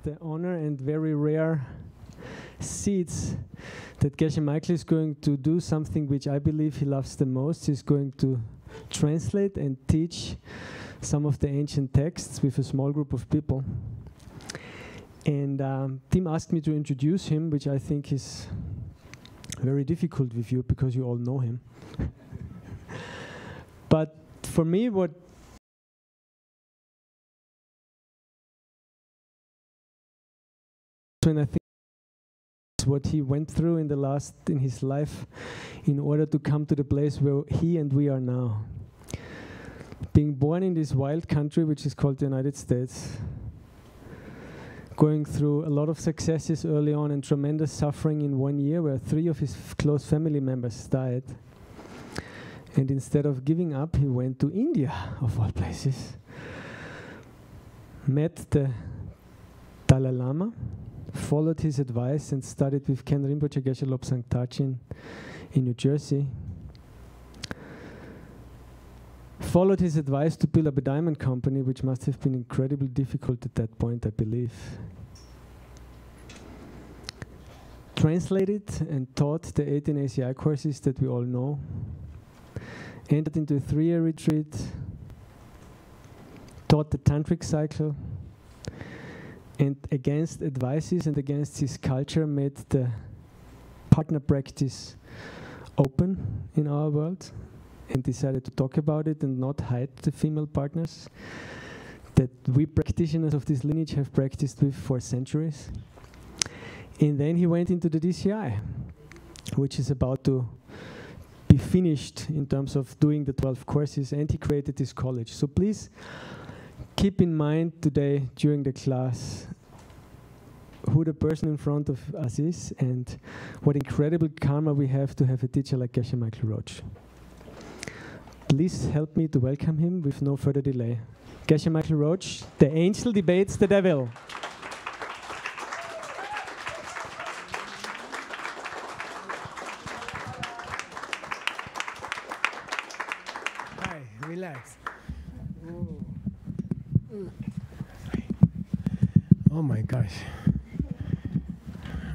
the honor and very rare seats that Geshe Michael is going to do something which I believe he loves the most. He's going to translate and teach some of the ancient texts with a small group of people. And Tim asked me to introduce him, which I think is very difficult with you because you all know him. But for me, when I think what he went through in his life in order to come to the place where he and we are now. Being born in this wild country, which is called the United States, going through a lot of successes early on and tremendous suffering in 1 year where 3 of his close family members died. And instead of giving up, he went to India, of all places, met the Dalai Lama, followed his advice and studied with Ken Rinpoche Geshe Lobsang Tarchin in New Jersey. Followed his advice to build up a diamond company, which must have been incredibly difficult at that point, I believe. Translated and taught the 18 ACI courses that we all know. Entered into a 3-year retreat. Taught the tantric cycle. And against advices and against his culture made the partner practice open in our world and decided to talk about it and not hide the female partners that we practitioners of this lineage have practiced with for centuries. And then he went into the DCI, which is about to be finished in terms of doing the 12 courses, and he created this college. So please keep in mind today during the class who the person in front of us is and what incredible karma we have to have a teacher like Geshe Michael Roach. Please help me to welcome him with no further delay. Geshe Michael Roach, the angel debates the devil. Hi, relax. Oh my gosh.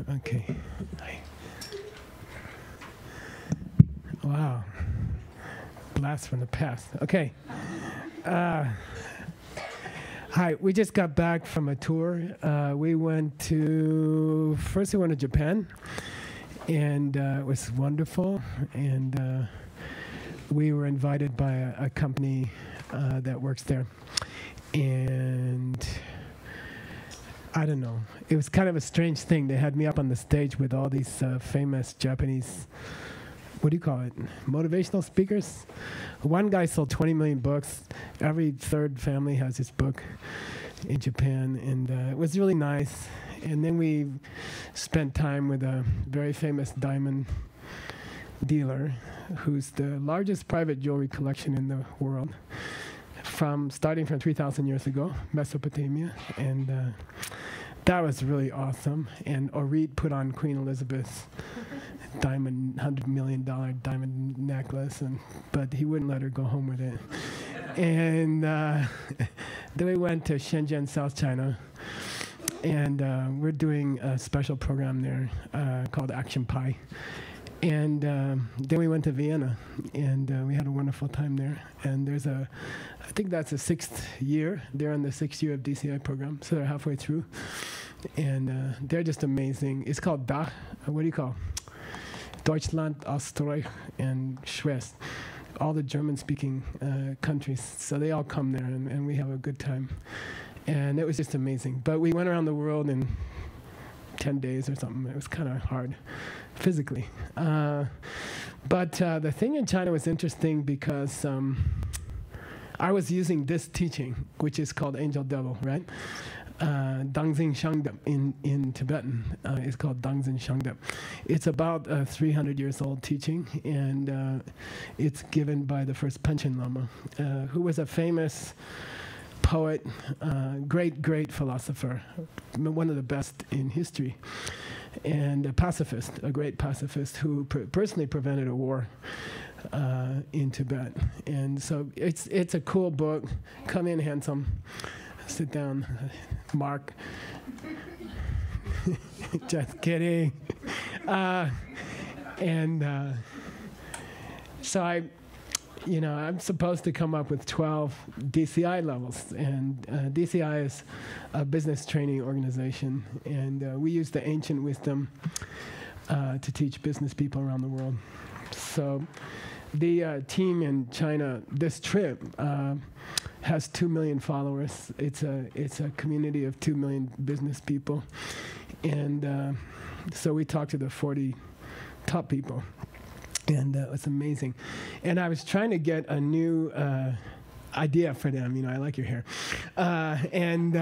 Okay. Wow. Blast from the past. Okay. Hi, we just got back from a tour. We went to Japan, and it was wonderful. And we were invited by a company that works there. And I don't know. It was kind of a strange thing. They had me up on the stage with all these famous Japanese, what do you call it, motivational speakers. One guy sold 20 million books. Every third family has his book in Japan, and it was really nice. And then we spent time with a very famous diamond dealer who's the largest private jewelry collection in the world, starting from 3,000 years ago, Mesopotamia. And that was really awesome. And Orit put on Queen Elizabeth's diamond, $100 million diamond necklace, but he wouldn't let her go home with it. And then we went to Shenzhen, South China, and we're doing a special program there called Action Pi. And then we went to Vienna, and we had a wonderful time there. And I think that's the 6th year. They're on the 6th year of DCI program, so they're halfway through. And they're just amazing. It's called DACH. What do you call? Deutschland, Österreich, and Schweiz. All the German-speaking countries. So they all come there, and we have a good time. And it was just amazing. But we went around the world in 10 days or something. It was kind of hard physically. But the thing in China was interesting because I was using this teaching, which is called Angel Devil, right? Dangzin Shangdep in Tibetan is called Dangzin Shangdep. It's about 300 years old teaching, and it's given by the first Panchen Lama, who was a famous poet, great philosopher, one of the best in history, and a pacifist, a great pacifist who personally prevented a war in Tibet. And so it's a cool book. Come in, handsome. Sit down, Mark. Just kidding. So I'm supposed to come up with 12 DCI levels, and DCI is a business training organization, and we use the ancient wisdom to teach business people around the world. So the team in China, this trip has 2 million followers. It's a community of 2 million business people, and so we talked to the 40 top people. And it's amazing. And I was trying to get a new idea for them. I like your hair. And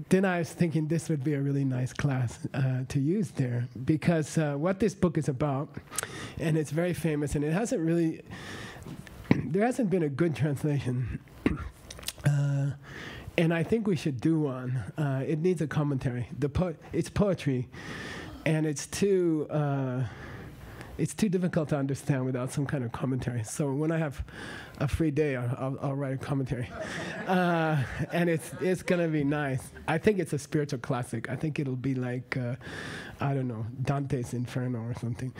then I was thinking this would be a really nice class to use there. Because what this book is about, and it's very famous, and there hasn't been a good translation. And I think we should do one. It needs a commentary. It's poetry, and it's too difficult to understand without some kind of commentary. So when I have a free day, I'll write a commentary, and it's gonna be nice. I think it's a spiritual classic. I think it'll be like I don't know, Dante's Inferno or something.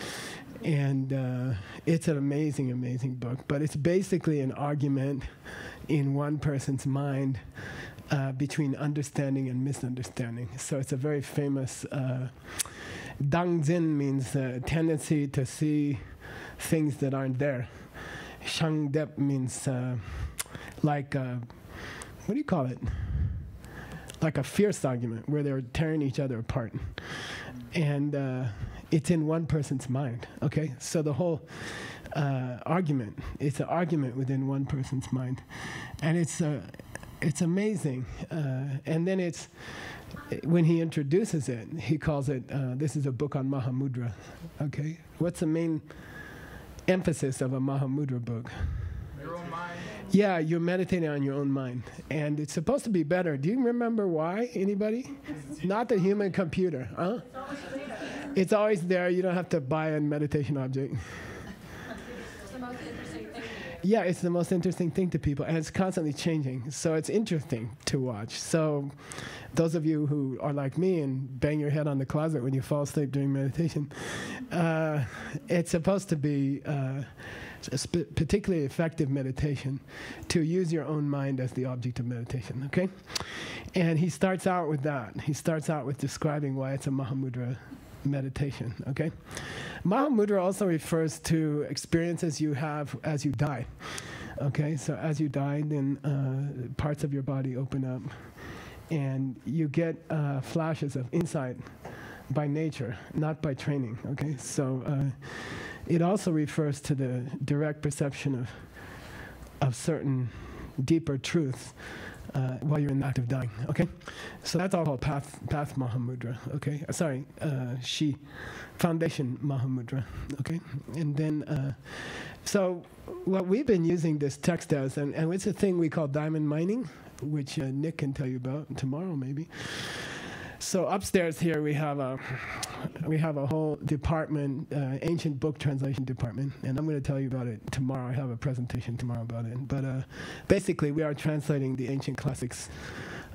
And it's an amazing, amazing book. But it's basically an argument in one person's mind between understanding and misunderstanding. So it's a very famous, Dangzin means tendency to see things that aren't there. Shangdep means like, what do you call it? Like a fierce argument where they're tearing each other apart. And it's in one person's mind, okay? So the whole argument, it's an argument within one person's mind. And it's amazing. And then when he introduces it, he calls it, this is a book on Mahamudra, okay? What's the main emphasis of a Mahamudra book? Your own mind. Yeah, you're meditating on your own mind. And it's supposed to be better. Do you remember why? Anybody? Not the human computer, huh? It's always there. You don't have to buy a meditation object. It's the most interesting thing. Yeah, it's the most interesting thing to people, and it's constantly changing. So it's interesting to watch. So those of you who are like me and bang your head on the closet when you fall asleep during meditation, it's supposed to be particularly effective meditation to use your own mind as the object of meditation, okay? And he starts out with that. He starts out with describing why it's a Mahamudra meditation, okay? Mahamudra also refers to experiences you have as you die, okay? So as you die, then parts of your body open up, and you get flashes of insight by nature, not by training, okay? So it also refers to the direct perception of certain deeper truths while you're in the act of dying, okay? So that's all called Path Mahamudra, okay? Foundation Mahamudra, okay? And then, so what we've been using this text as, and it's a thing we call diamond mining, which Nick can tell you about tomorrow maybe. So upstairs here we have a whole department, ancient book translation department, and I'm going to tell you about it tomorrow. I have a presentation tomorrow about it. But basically, we are translating the ancient classics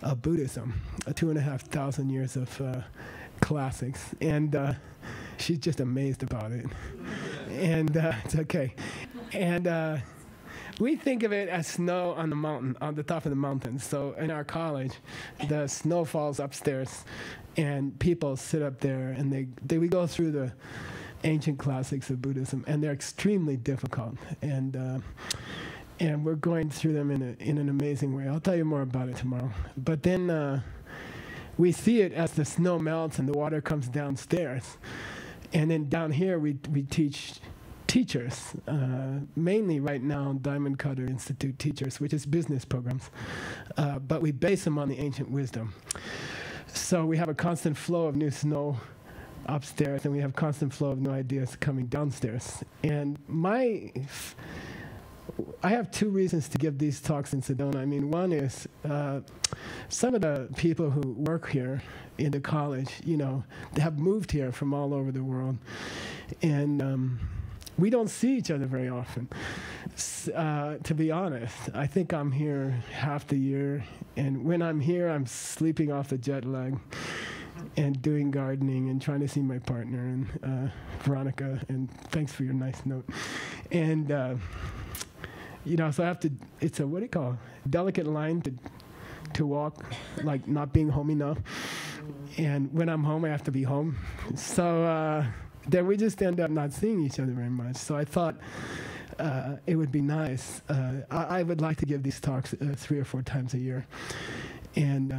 of Buddhism, 2,500 years of classics, and she's just amazed about it. And it's okay. And we think of it as snow on the mountain, on the top of the mountain. So in our college, the snow falls upstairs, and people sit up there, and we go through the ancient classics of Buddhism, and they're extremely difficult. And we're going through them in an amazing way. I'll tell you more about it tomorrow. But then we see it as the snow melts and the water comes downstairs. And then down here, we teach teachers, mainly right now Diamond Cutter Institute teachers, which is business programs, but we base them on the ancient wisdom. So we have a constant flow of new snow upstairs, and we have constant flow of new ideas coming downstairs. And I have two reasons to give these talks in Sedona. I mean, one is some of the people who work here in the college, they have moved here from all over the world, and we don't see each other very often. To be honest, I think I'm here half the year, and when I'm here, I'm sleeping off the jet lag and doing gardening and trying to see my partner and Veronica. And thanks for your nice note. And so I have to. It's a, what do you call it? Delicate line to walk, like not being home enough. And when I'm home, I have to be home. So then we just end up not seeing each other very much. So I thought it would be nice. I would like to give these talks 3 or 4 times a year. And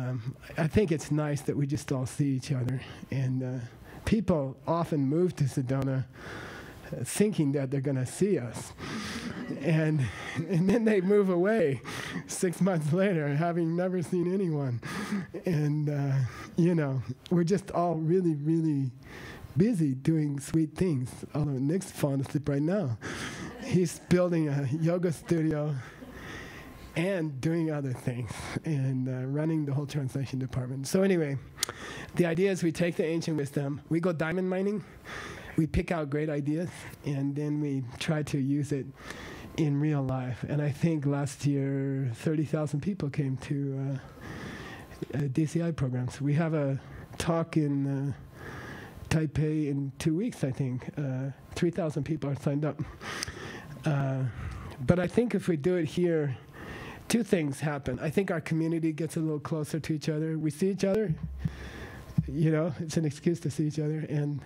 I think it's nice that we just all see each other. And people often move to Sedona thinking that they're going to see us. And then they move away 6 months later, having never seen anyone. And, we're just all really, really busy doing sweet things. Although Nick's falling asleep right now. He's building a yoga studio and doing other things and running the whole translation department. So anyway, the idea is we take the ancient wisdom, we go diamond mining, we pick out great ideas, and then we try to use it in real life. And I think last year, 30,000 people came to DCI programs. We have a talk in Taipei in 2 weeks, I think. 3,000 people are signed up. But I think if we do it here, 2 things happen. I think our community gets a little closer to each other. We see each other. It's an excuse to see each other. And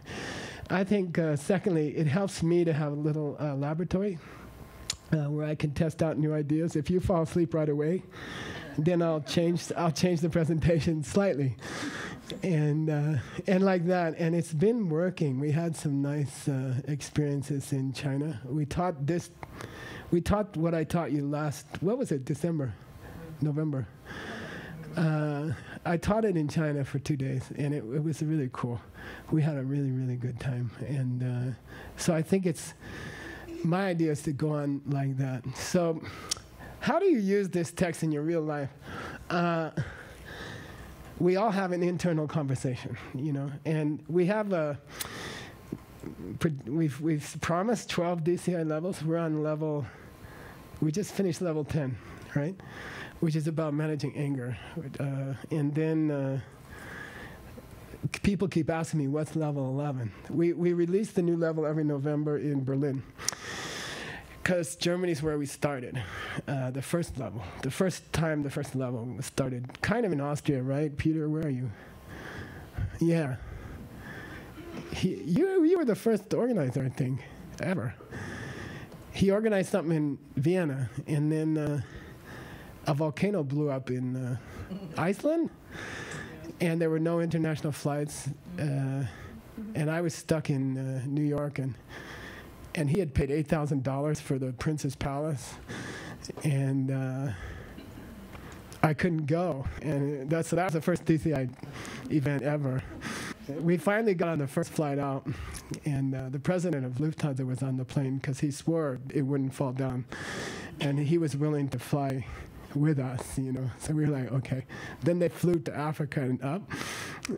I think, secondly, it helps me to have a little laboratory where I can test out new ideas. If you fall asleep right away, then I'll change the presentation slightly. And like that. And it's been working. We had some nice experiences in China. We taught what I taught you what was it, November. I taught it in China for 2 days, and it was really cool. We had a really, really good time. And so I think my idea is to go on like that. So how do you use this text in your real life? We all have an internal conversation, and we have we've promised 12 DCI levels. We're on we just finished level 10, right? Which is about managing anger. And then people keep asking me, what's level 11? We release the new level every November in Berlin, because Germany's where we started, the first level. The first level was started kind of in Austria, right? Peter, where are you? Yeah. You were the first organizer, I think, ever. He organized something in Vienna, and then a volcano blew up in Iceland, and there were no international flights, and I was stuck in New York, and he had paid $8,000 for the Prince's Palace, and I couldn't go, and that was the first DCI event ever. We finally got on the first flight out, and the president of Lufthansa was on the plane because he swore it wouldn't fall down, and he was willing to fly with us, So we were like, okay. Then they flew to Africa and up,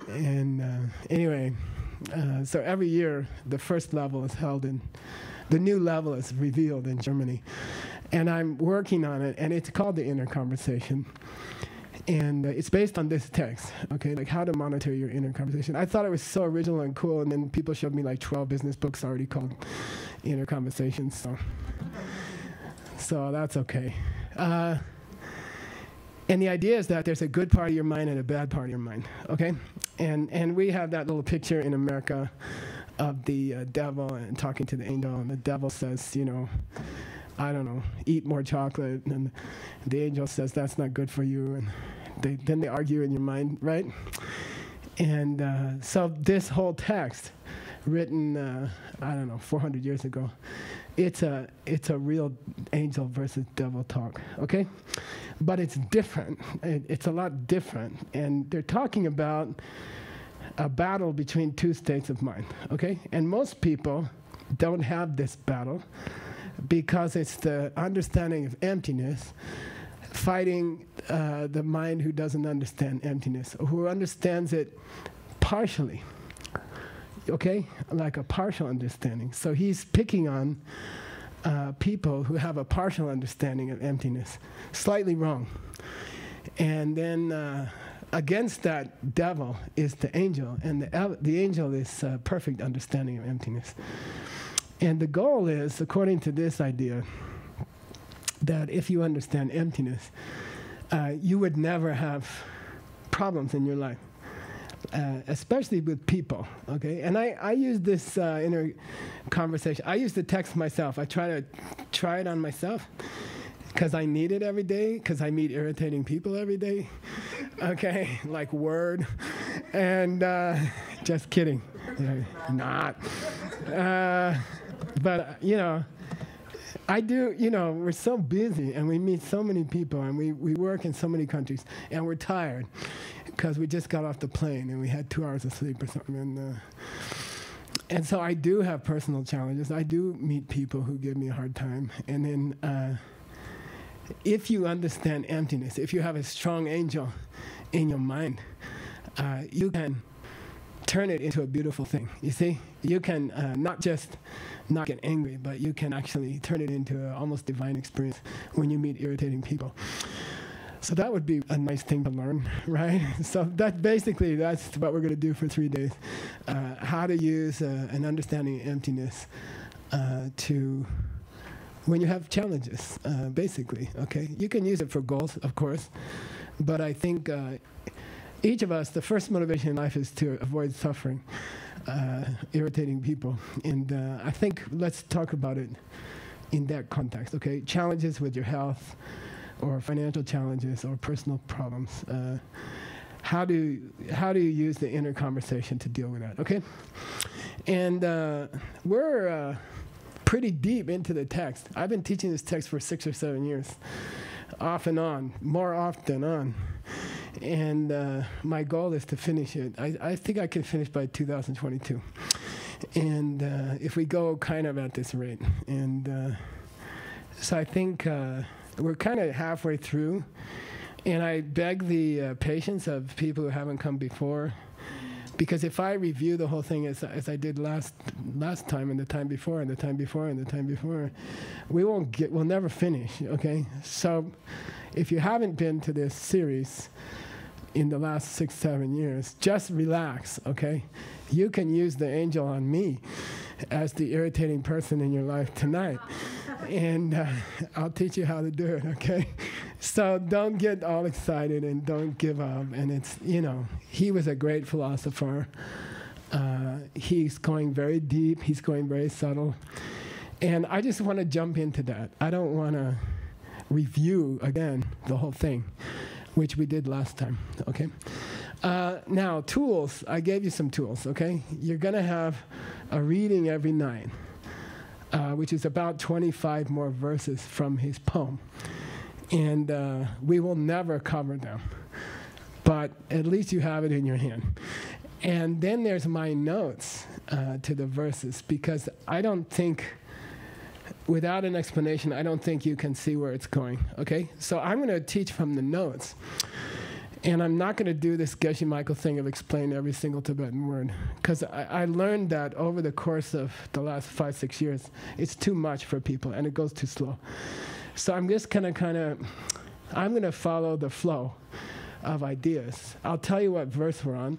and anyway, so every year the first level is held the new level is revealed in Germany, and I'm working on it, and it's called the Inner Conversation. And it's based on this text, okay, like how to monitor your inner conversation. I thought it was so original and cool, and then people showed me like 12 business books already called Inner Conversations, so that's okay. And the idea is that there's a good part of your mind and a bad part of your mind, okay? And we have that little picture in America of the devil and talking to the angel, and the devil says, I don't know, eat more chocolate, and the angel says that's not good for you, and then they argue in your mind, right? And so this whole text, written 400 years ago, it's a real angel versus devil talk, okay? But it's different. It's a lot different, and they're talking about a battle between 2 states of mind, okay? And most people don't have this battle, because it's the understanding of emptiness fighting the mind who doesn't understand emptiness, or who understands it partially. okay, like a partial understanding. So he's picking on people who have a partial understanding of emptiness, slightly wrong. And then against that devil is the angel, and the angel is perfect understanding of emptiness. And the goal is, according to this idea, that if you understand emptiness, you would never have problems in your life, especially with people, okay? And I use this inner conversation. I use the text myself. I try it on myself because I need it every day, because I meet irritating people every day, okay? Like Word. And just kidding. Not. But, you know, I do, you know, we're so busy and we meet so many people and we work in so many countries and we're tired because we just got off the plane and we had 2 hours of sleep or something. And so I do have personal challenges. I do meet people who give me a hard time. And then if you understand emptiness, if you have a strong angel in your mind, you can turn it into a beautiful thing. You see, you can not just not get angry, but you can actually turn it into an almost divine experience when you meet irritating people. So that would be a nice thing to learn, right? So that's what we're going to do for 3 days. How to use an understanding of emptiness to when you have challenges, basically, okay? You can use it for goals, of course, but I think each of us, the first motivation in life is to avoid suffering, irritating people. And I think let's talk about it in that context, okay? Challenges with your health or financial challenges or personal problems. How do you use the inner conversation to deal with that, okay? And we're pretty deep into the text. I've been teaching this text for 6 or 7 years, off and on, more off than on. And my goal is to finish it. I think I can finish by 2022. And if we go kind of at this rate. And so I think we're kind of halfway through. And I beg the patience of people who haven't come before. Because if I review the whole thing as I did last time and the time before and the time before and the time before, we'll never finish, okay? So if you haven't been to this series in the last 6, 7 years, just relax, okay? You can use the angel on me as the irritating person in your life tonight. And I'll teach you how to do it, okay? So don't get all excited and don't give up. And it's, you know, he was a great philosopher. He's going very deep. He's going very subtle. And I just want to jump into that. I don't want to review again the whole thing, which we did last time, okay? Now, tools. I gave you some tools, okay? You're going to have a reading every night, which is about 25 more verses from his poem. And we will never cover them, but at least you have it in your hand. And then there's my notes to the verses, because I don't think, without an explanation, I don't think you can see where it's going, okay? So I'm going to teach from the notes. And I'm not going to do this Geshe Michael thing of explain every single Tibetan word, because I learned that over the course of the last 5, 6 years, it's too much for people, and it goes too slow. So I'm just going to I'm going to follow the flow of ideas. I'll tell you what verse we're on.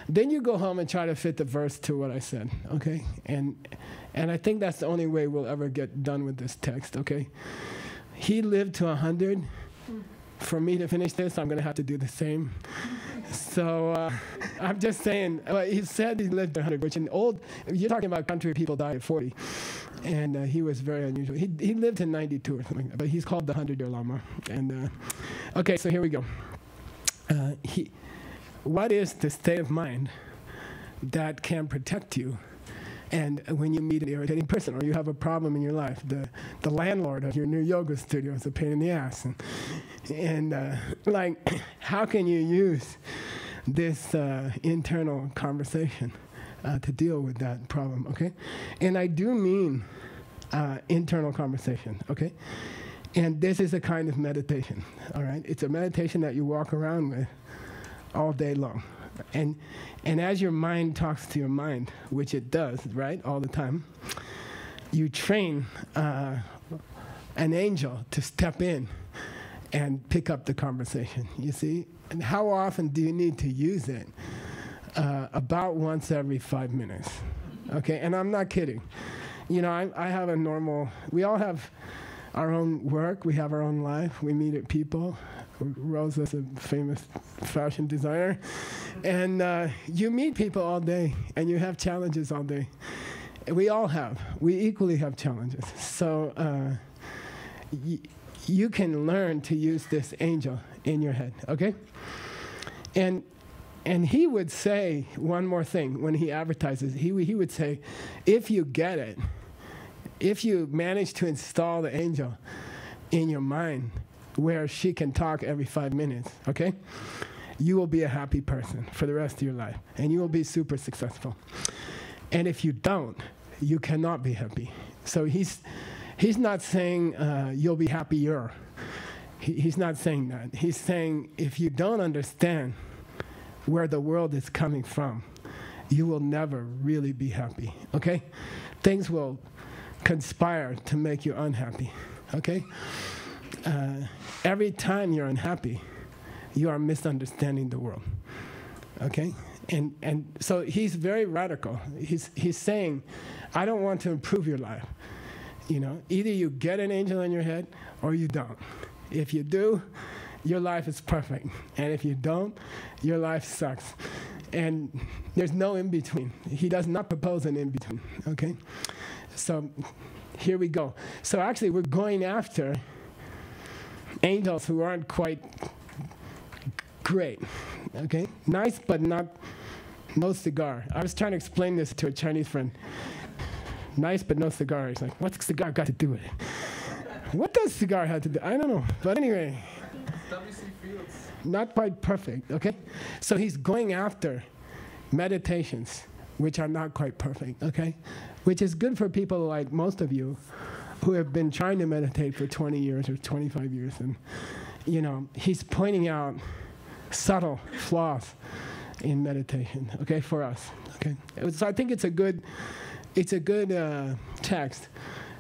Then you go home and try to fit the verse to what I said, okay? And I think that's the only way we'll ever get done with this text, okay? He lived to 100. For me to finish this, I'm going to have to do the same. So I'm just saying, he said he lived to 100, which you're talking about country people die at 40. And he was very unusual. He lived to 92 or something, but he's called the 100-year Lama. And okay, so here we go. What is the state of mind that can protect you? And when you meet an irritating person, or you have a problem in your life, the landlord of your new yoga studio is a pain in the ass. And like, how can you use this internal conversation to deal with that problem, okay? And I do mean internal conversation, okay? And this is a kind of meditation, all right? It's a meditation that you walk around with all day long, And as your mind talks to your mind, which it does, right, all the time, you train an angel to step in and pick up the conversation, you see? And how often do you need to use it? About once every 5 minutes, okay? And I'm not kidding. You know, I have a normal, we all have our own work, we have our own life, we meet people. Rosa's a famous fashion designer. And you meet people all day, and you have challenges all day. We all have. We equally have challenges. So you can learn to use this angel in your head, okay? And he would say one more thing when he advertises. He would say, if you get it, if you manage to install the angel in your mind where she can talk every 5 minutes, okay, you will be a happy person for the rest of your life, and you will be super successful. And if you don't, you cannot be happy. So he's not saying you'll be happier. He's not saying that. He's saying if you don't understand where the world is coming from, you will never really be happy, okay? Things will conspire to make you unhappy, okay? Every time you're unhappy, you are misunderstanding the world, okay? And so he's very radical. He's saying, I don't want to improve your life. You know, either you get an angel in your head or you don't. If you do, your life is perfect. And if you don't, your life sucks. And there's no in-between. He does not propose an in-between, okay? So here we go. So actually, we're going after angels who aren't quite great, okay? Nice, but no cigar. I was trying to explain this to a Chinese friend. Nice, but no cigar. He's like, what's cigar got to do with it? What does cigar have to do? I don't know. But anyway, not quite perfect, okay? So he's going after meditations which are not quite perfect, okay? Which is good for people like most of you who have been trying to meditate for 20 years or 25 years. And, you know, he's pointing out subtle flaws in meditation, okay, for us, okay? So I think it's a good text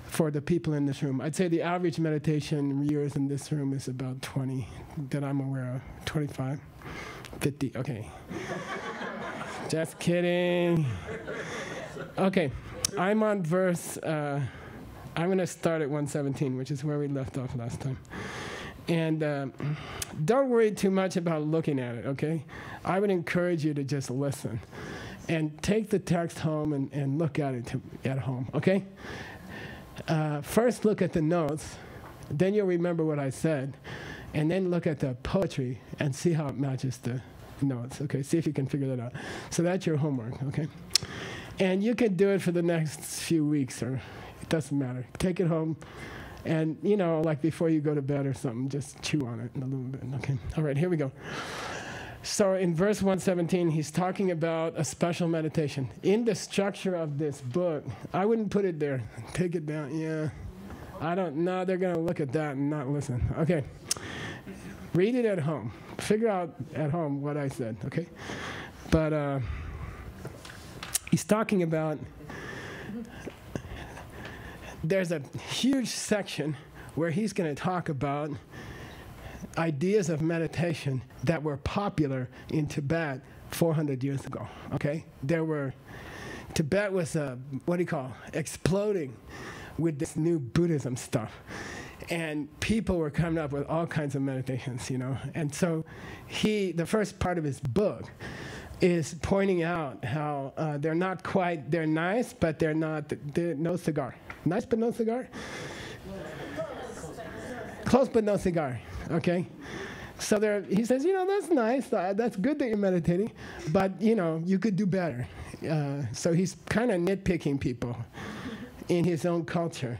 for the people in this room. I'd say the average meditation years in this room is about 20 that I'm aware of. 25, 50, okay. Just kidding. Okay, I'm on verse, I'm going to start at 117, which is where we left off last time. And don't worry too much about looking at it, okay? I would encourage you to just listen and take the text home and look at it at home, okay? First look at the notes, then you'll remember what I said, and then look at the poetry and see how it matches the notes, okay? See if you can figure that out. So that's your homework, okay? And you can do it for the next few weeks, or it doesn't matter. Take it home, and, you know, like before you go to bed or something, just chew on it a little bit, okay? All right, here we go. So in verse 117, he's talking about a special meditation. In the structure of this book, I wouldn't put it there. Take it down, yeah. I don't know, they're going to look at that and not listen. Okay. Read it at home. Figure out at home what I said, okay? But he's talking about, there's a huge section where he's going to talk about ideas of meditation that were popular in Tibet 400 years ago, okay? Tibet was, exploding with this new Buddhism stuff. And people were coming up with all kinds of meditations, you know? And so the first part of his book is pointing out how they're nice, but they're no cigar. Nice, but no cigar? Close, but no cigar. Okay, so he says, you know, that's nice. That's good that you're meditating, but you know, you could do better. So he's kind of nitpicking people in his own culture,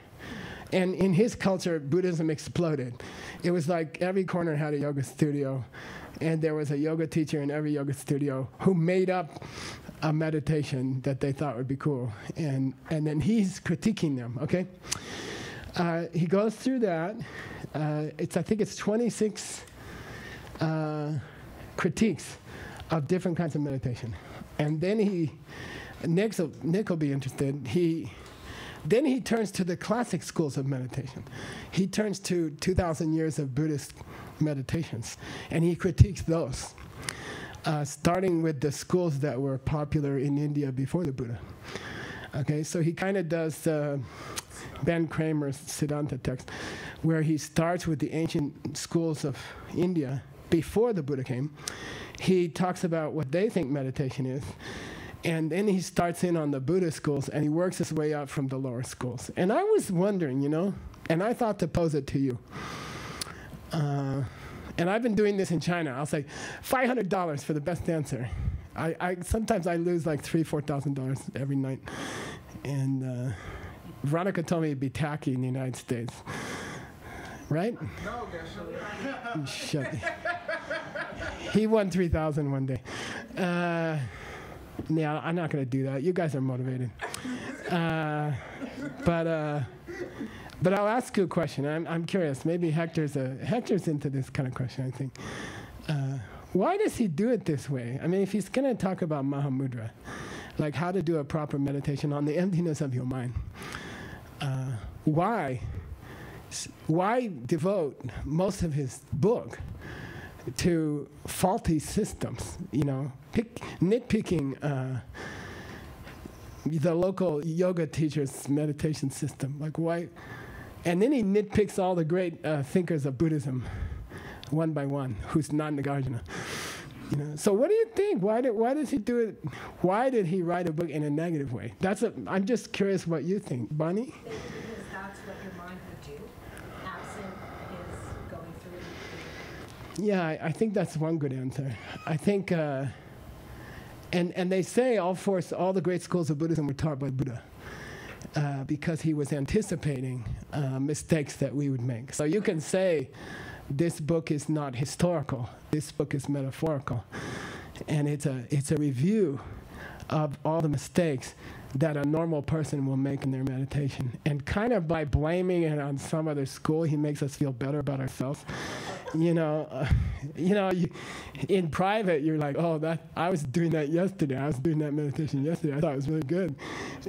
and in his culture, Buddhism exploded. It was like every corner had a yoga studio, and there was a yoga teacher in every yoga studio who made up a meditation that they thought would be cool, and then he's critiquing them. Okay. He goes through that. I think it's 26 critiques of different kinds of meditation. And then Nick will be interested. Then he turns to the classic schools of meditation. He turns to 2,000 years of Buddhist meditations, and he critiques those, starting with the schools that were popular in India before the Buddha. Okay, so he kind of does Ben Kramer's Siddhanta text, where he starts with the ancient schools of India before the Buddha came. He talks about what they think meditation is, and then he starts in on the Buddhist schools, and he works his way up from the lower schools. And I was wondering, and I thought to pose it to you. And I've been doing this in China. I'll say $500 for the best answer. Sometimes I lose like $3,000-$4,000 every night. And Veronica told me it'd be tacky in the United States. Right? No, Geshe. Shut it. He won 3,000 one day. Yeah, I'm not going to do that. You guys are motivated. But I'll ask you a question. I'm curious. Maybe Hector's into this kind of question, I think. Why does he do it this way? I mean, if he's going to talk about Mahamudra, like how to do a proper meditation on the emptiness of your mind, why devote most of his book to faulty systems, nitpicking the local yoga teacher's meditation system? Like why? And then he nitpicks all the great thinkers of Buddhism, one by one, who's not Nagarjuna. So what do you think? Why does he do it? Why did he write a book in a negative way? I'm just curious what you think, Bonnie. Because that's what your mind would do, absent his going through it. Yeah, I think that's one good answer. I think, and they say all the great schools of Buddhism were taught by Buddha. Because he was anticipating mistakes that we would make. So you can say this book is not historical. This book is metaphorical, and it's a review of all the mistakes that a normal person will make in their meditation. And kind of by blaming it on some other school, he makes us feel better about ourselves. In private, you're like, oh, I was doing that yesterday. I was doing that meditation yesterday. I thought it was really good.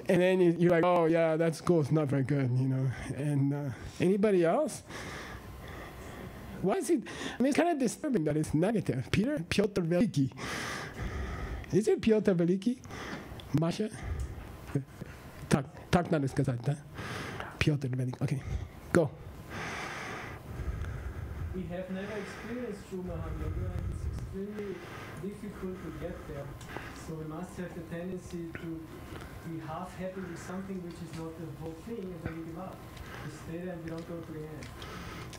And then you're like, oh, yeah, that school is not very good, And anybody else? Why is he? I mean, it's kind of disturbing that it's negative. Piotr Veliki. Is it Piotr Veliki? Masha? Tak na сказать, Piotr Veliki. Okay, go. We have never experienced true Mahamudra, and it's extremely difficult to get there. So we must have the tendency to be half happy with something which is not the whole thing, and then we give up. We stay there and we don't go to the end.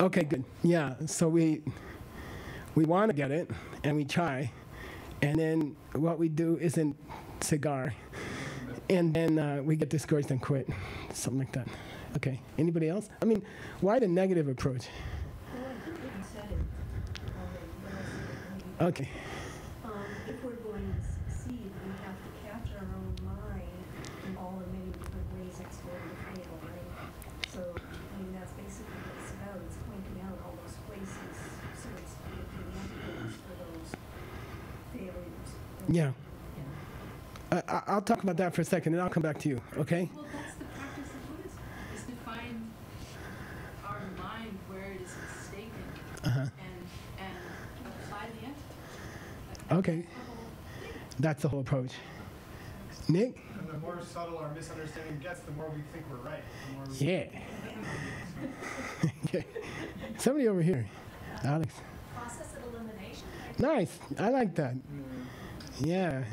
Okay, good. Yeah, so we want to get it, and we try, and then what we do isn't cigar, and then we get discouraged and quit, something like that. Okay, anybody else? I mean, why the negative approach? Okay. If we're going to succeed, we have to catch our own mind in all the many different ways it's going to fail, right? So, that's basically what it's about. It's pointing out all those places so it's looking at for those failures. Yeah. I'll talk about that for a second, and I'll come back to you, okay? Well, that's the practice of Buddhism, is to find our mind where it is mistaken and apply the answer. Okay. That's the whole approach. Nick? And the more subtle our misunderstanding gets, the more we think we're right. Yeah. Okay. Somebody over here. Alex. Process of elimination. Nice. I like that. Yeah.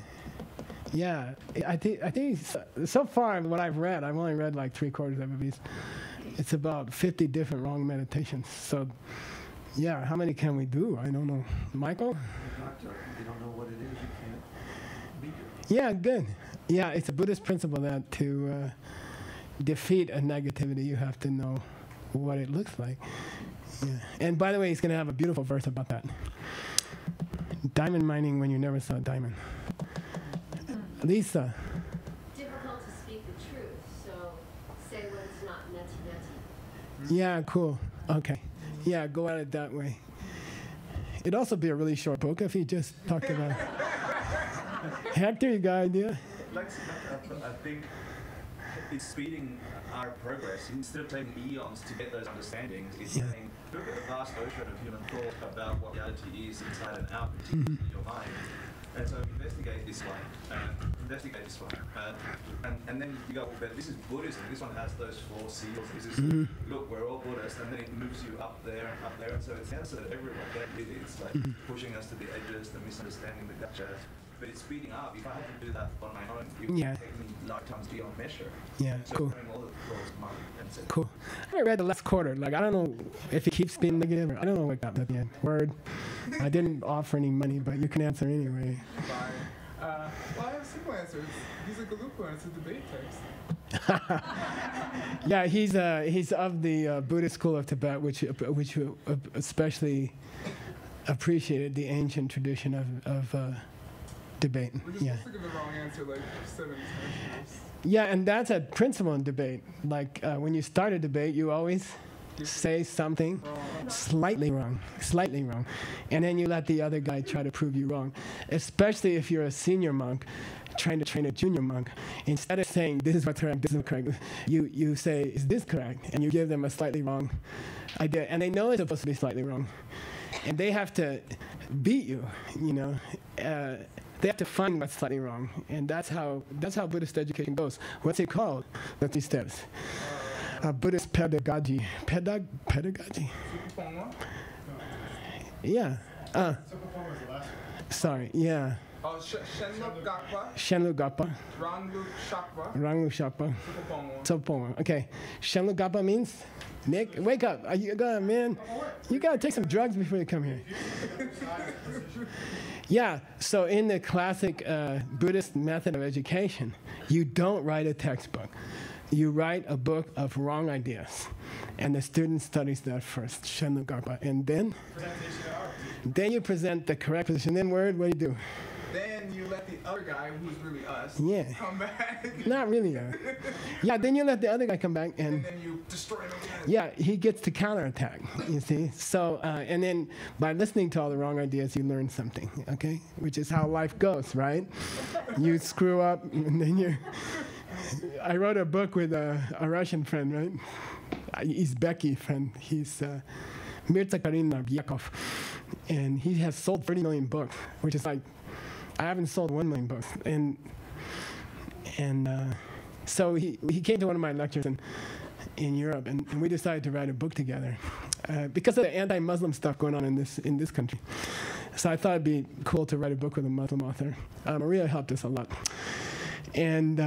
Yeah. I think so far what I've read, I've only read like 3/4 of a piece. It's about 50 different wrong meditations. So, yeah, how many can we do? I don't know. Michael? If you don't know what it is, you can't beat it. Yeah, good. Yeah, it's a Buddhist principle that to defeat a negativity, you have to know what it looks like. Yeah. And by the way, he's going to have a beautiful verse about that. Diamond mining when you never saw a diamond. Lisa. Difficult to speak the truth, so say when it's not neti. Yeah, cool. Okay. Yeah, go at it that way. It'd also be a really short book if he just talked about it. Hector, you got an idea? I think it's speeding our progress. Instead of taking eons to get those understandings, it's saying, look at the vast ocean of human thought about what reality is inside and out, particularly in your mind. And so investigate this one, and then you go, but this is Buddhism, this one has those 4 seals, this is, look, we're all Buddhists, and then it moves you up there, and so it's the answer that everyone gets. It's like pushing us to the edges, the misunderstanding, the gotcha, but it's speeding up. If I had to do that on my own, it would take me lifetimes beyond measure. Yeah, so cool. All the laws of mind and so Cool. I read the last quarter. Like, I don't know if it keeps being negative, or I don't know what happened at the end. Word. I didn't offer any money, but you can answer anyway. Fine. Well, I have a simple answer. He's a Galupa, and it's a debate text. Yeah, he's of the Buddhist school of Tibet, which especially appreciated the ancient tradition of debate. We're just supposed to give the wrong answer like 7 times. Yeah, and that's a principle in debate. Like when you start a debate, you always say something slightly wrong, and then you let the other guy try to prove you wrong. Especially if you're a senior monk trying to train a junior monk. Instead of saying, this is what's correct, this is correct, you say, is this correct? And you give them a slightly wrong idea. And they know it's supposed to be slightly wrong. And they have to beat you, you know. They have to find what's slightly wrong. And that's how Buddhist education goes. What's it called? That's these steps. Buddhist pedagogy. Pedagogy? Yeah. Sorry, yeah. Shenlu Gapa. Ranglu Shakpa. Tsopongwa. Okay. Shenlu Gapa means? Nick, wake up. You gotta, man. You gotta take some drugs before you come here. Yeah, so in the classic Buddhist method of education, you don't write a textbook. You write a book of wrong ideas. And the student studies that first, Shenlu Garpa. And then you present the correct position. Then what do you do? Then you let the other guy, who's really us, come back. Not really. Yeah, then you let the other guy come back. And then you destroy him again. Yeah, he gets to counterattack, you see. So, and then by listening to all the wrong ideas, you learn something, okay? Which is how life goes, right? You screw up, and then I wrote a book with a Russian friend, right? He's Becky friend. He's Mirza Karina Yakov. And he has sold 30 million books, which is like, I haven't sold 1 million books. And so he came to one of my lectures in Europe, and we decided to write a book together because of the anti-Muslim stuff going on in this country. So I thought it'd be cool to write a book with a Muslim author. Maria helped us a lot. And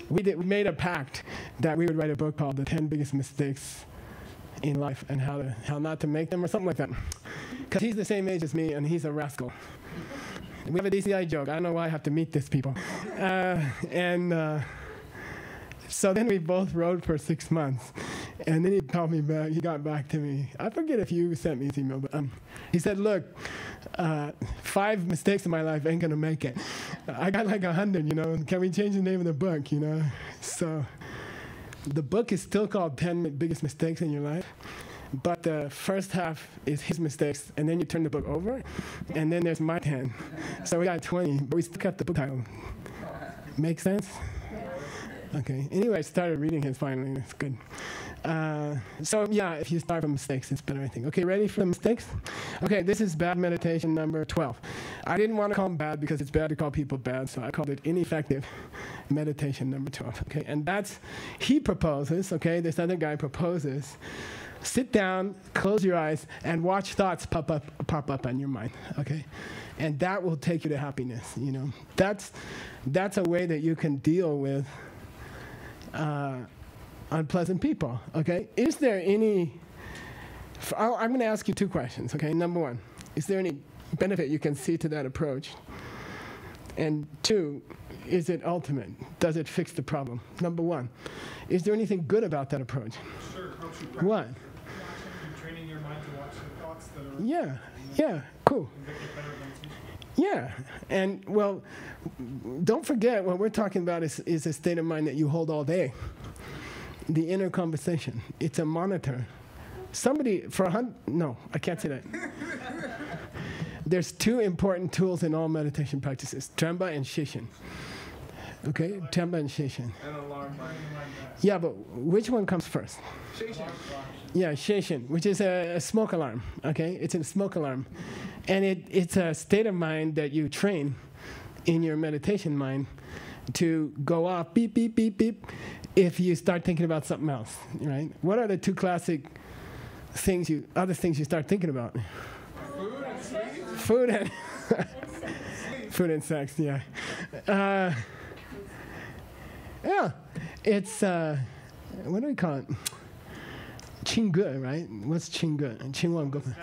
we made a pact that we would write a book called The 10 Biggest Mistakes in Life and how not to make them, or something like that. Because he's the same age as me, and he's a rascal. We have a DCI joke. I don't know why I have to meet these people. So then we both wrote for 6 months. And then he called me back. He got back to me. I forget if you sent me his email, but he said, look, 5 mistakes in my life ain't going to make it. I got like 100, you know. Can we change the name of the book, you know? So the book is still called 10 Biggest Mistakes in Your Life. But the first half is his mistakes, and then you turn the book over, and then there's my 10. So we got 20, but we still kept the book title. Make sense? Okay. Anyway, I started reading his finally. It's good. So yeah, if you start from mistakes, it's better, I think. Okay, ready for the mistakes? Okay, this is bad meditation number 12. I didn't want to call them bad because it's bad to call people bad, so I called it ineffective meditation number 12. Okay, and he proposes, okay, this other guy proposes, sit down, close your eyes, and watch thoughts pop up on your mind, okay? And that will take you to happiness, you know. That's a way that you can deal with unpleasant people, okay? Is there any, I'm going to ask you 2 questions, okay? Number 1, is there any benefit you can see to that approach? And 2, is it ultimate? Does it fix the problem? Number 1, is there anything good about that approach? Sure, helps you practice. What? Training your mind to watch the thoughts that are... Yeah, cool. Yeah, and well, don't forget what we're talking about is a state of mind that you hold all day. The inner conversation. It's a monitor Somebody, no, I can't say that. There's two important tools in all meditation practices, Tremba and Shishin. Okay, Tremba and Shishin. An alarm mind. Yeah, but which one comes first? Shishin. Yeah, Shishin, which is a smoke alarm, okay? It's a smoke alarm. And it's a state of mind that you train in your meditation mind to go off, beep, beep, beep, beep, if you start thinking about something else, right? What are the two classic other things you start thinking about? Food and sleep. Food and food and sex, yeah. Yeah, it's, what do we call it? Qingge, right? What's Qingge? Qingwang.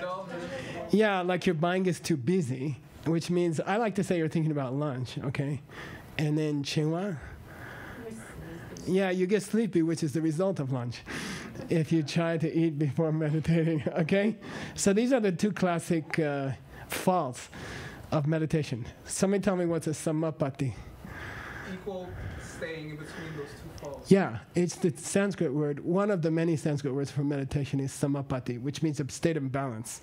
Yeah, like your mind gets too busy, which means I like to say you're thinking about lunch, okay? And then Qingwa. Yeah, you get sleepy, which is the result of lunch, if you try to eat before meditating, okay? So these are the two classic faults of meditation. Somebody tell me what's a samapatti. Equal staying in between those two faults. Yeah, it's the Sanskrit word. One of the many Sanskrit words for meditation is samapatti, which means a state of balance,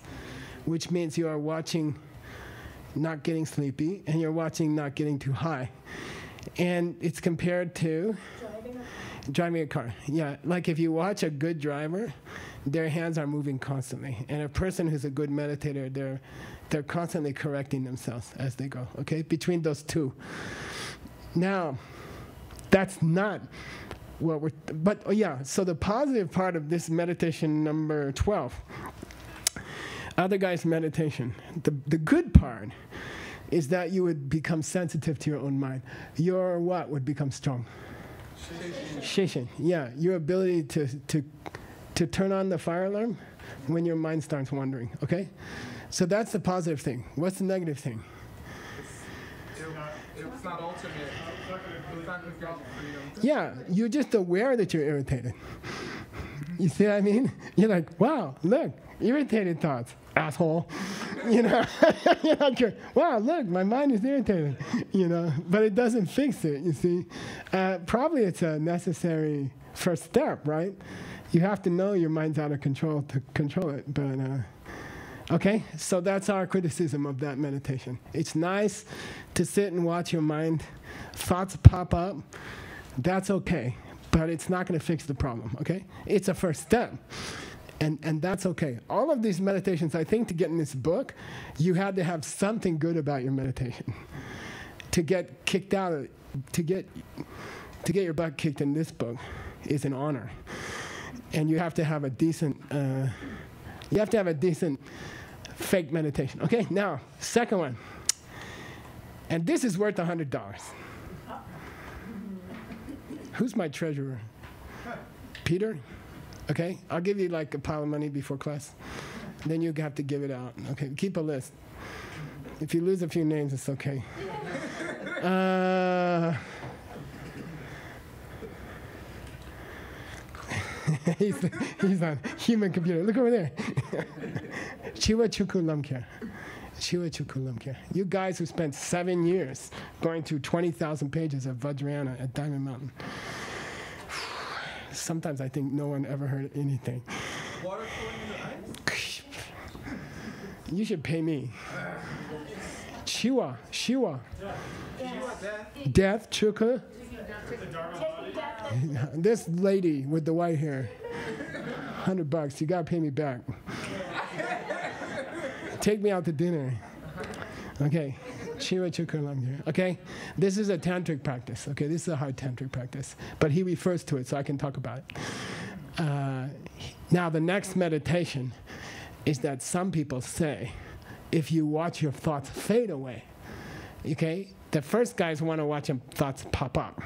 which means you are watching not getting sleepy and you're watching not getting too high. And it's compared to driving a car. Yeah, like if you watch a good driver, their hands are moving constantly. And a person who's a good meditator, they're constantly correcting themselves as they go, okay? Between those two. Now, that's not what we're, but oh yeah, so the positive part of this meditation number 12, other guys' meditation, the good part is that you would become sensitive to your own mind. Your what would become strong? Shishin. Yeah, your ability to turn on the fire alarm when your mind starts wandering, okay? So that's the positive thing. What's the negative thing? It's not ultimate. It's not going to get freedom. Yeah, you're just aware that you're irritated. You see what I mean? You're like, wow, look, irritated thoughts, asshole. You know, you're like, wow, look, my mind is irritated. You know, but it doesn't fix it. You see, probably it's a necessary first step, right? You have to know your mind's out of control to control it. But okay, so that's our criticism of that meditation. It's nice to sit and watch your mind, thoughts pop up. That's okay, but it's not going to fix the problem, okay? It's a first step, and that's okay. All of these meditations, I think to get in this book, you had to have something good about your meditation. To get kicked out of, to get your butt kicked in this book is an honor. And you have to have a decent, fake meditation. Okay, now, second one. And this is worth $100. Who's my treasurer? Peter? Okay, I'll give you like a pile of money before class. Then you have to give it out. Okay, keep a list. If you lose a few names, it's okay. He's on human computer. Look over there. Chiwa Chuku Lamkya. Chiwa Chuku Lamkya. You guys who spent 7 years going through 20,000 pages of Vajrayana at Diamond Mountain. Sometimes I think no one ever heard anything. Water flowing in the eyes? You should pay me. Shiwa. Death, Chuka. This lady with the white hair. $100. You gotta pay me back. Take me out to dinner. Okay. Shiva Chukulam here. Okay. This is a tantric practice. Okay. This is a hard tantric practice. But he refers to it, so I can talk about it. Now, the next meditation is that some people say, if you watch your thoughts fade away, okay? The first guys want to watch your thoughts pop up.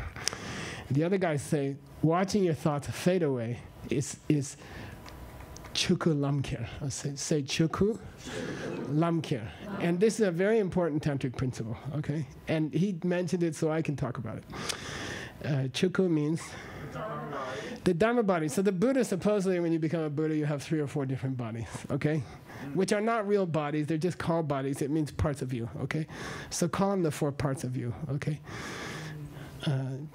The other guys say, watching your thoughts fade away is Chuku Lamkir. I'll say Chuku Lamkir. And this is a very important tantric principle, okay? And he mentioned it, so I can talk about it. Chuku means the Dharma body. So the Buddha, supposedly, when you become a Buddha, you have 3 or 4 different bodies, okay? Which are not real bodies. They're just called bodies. It means parts of you, okay? So call them the 4 parts of you, okay?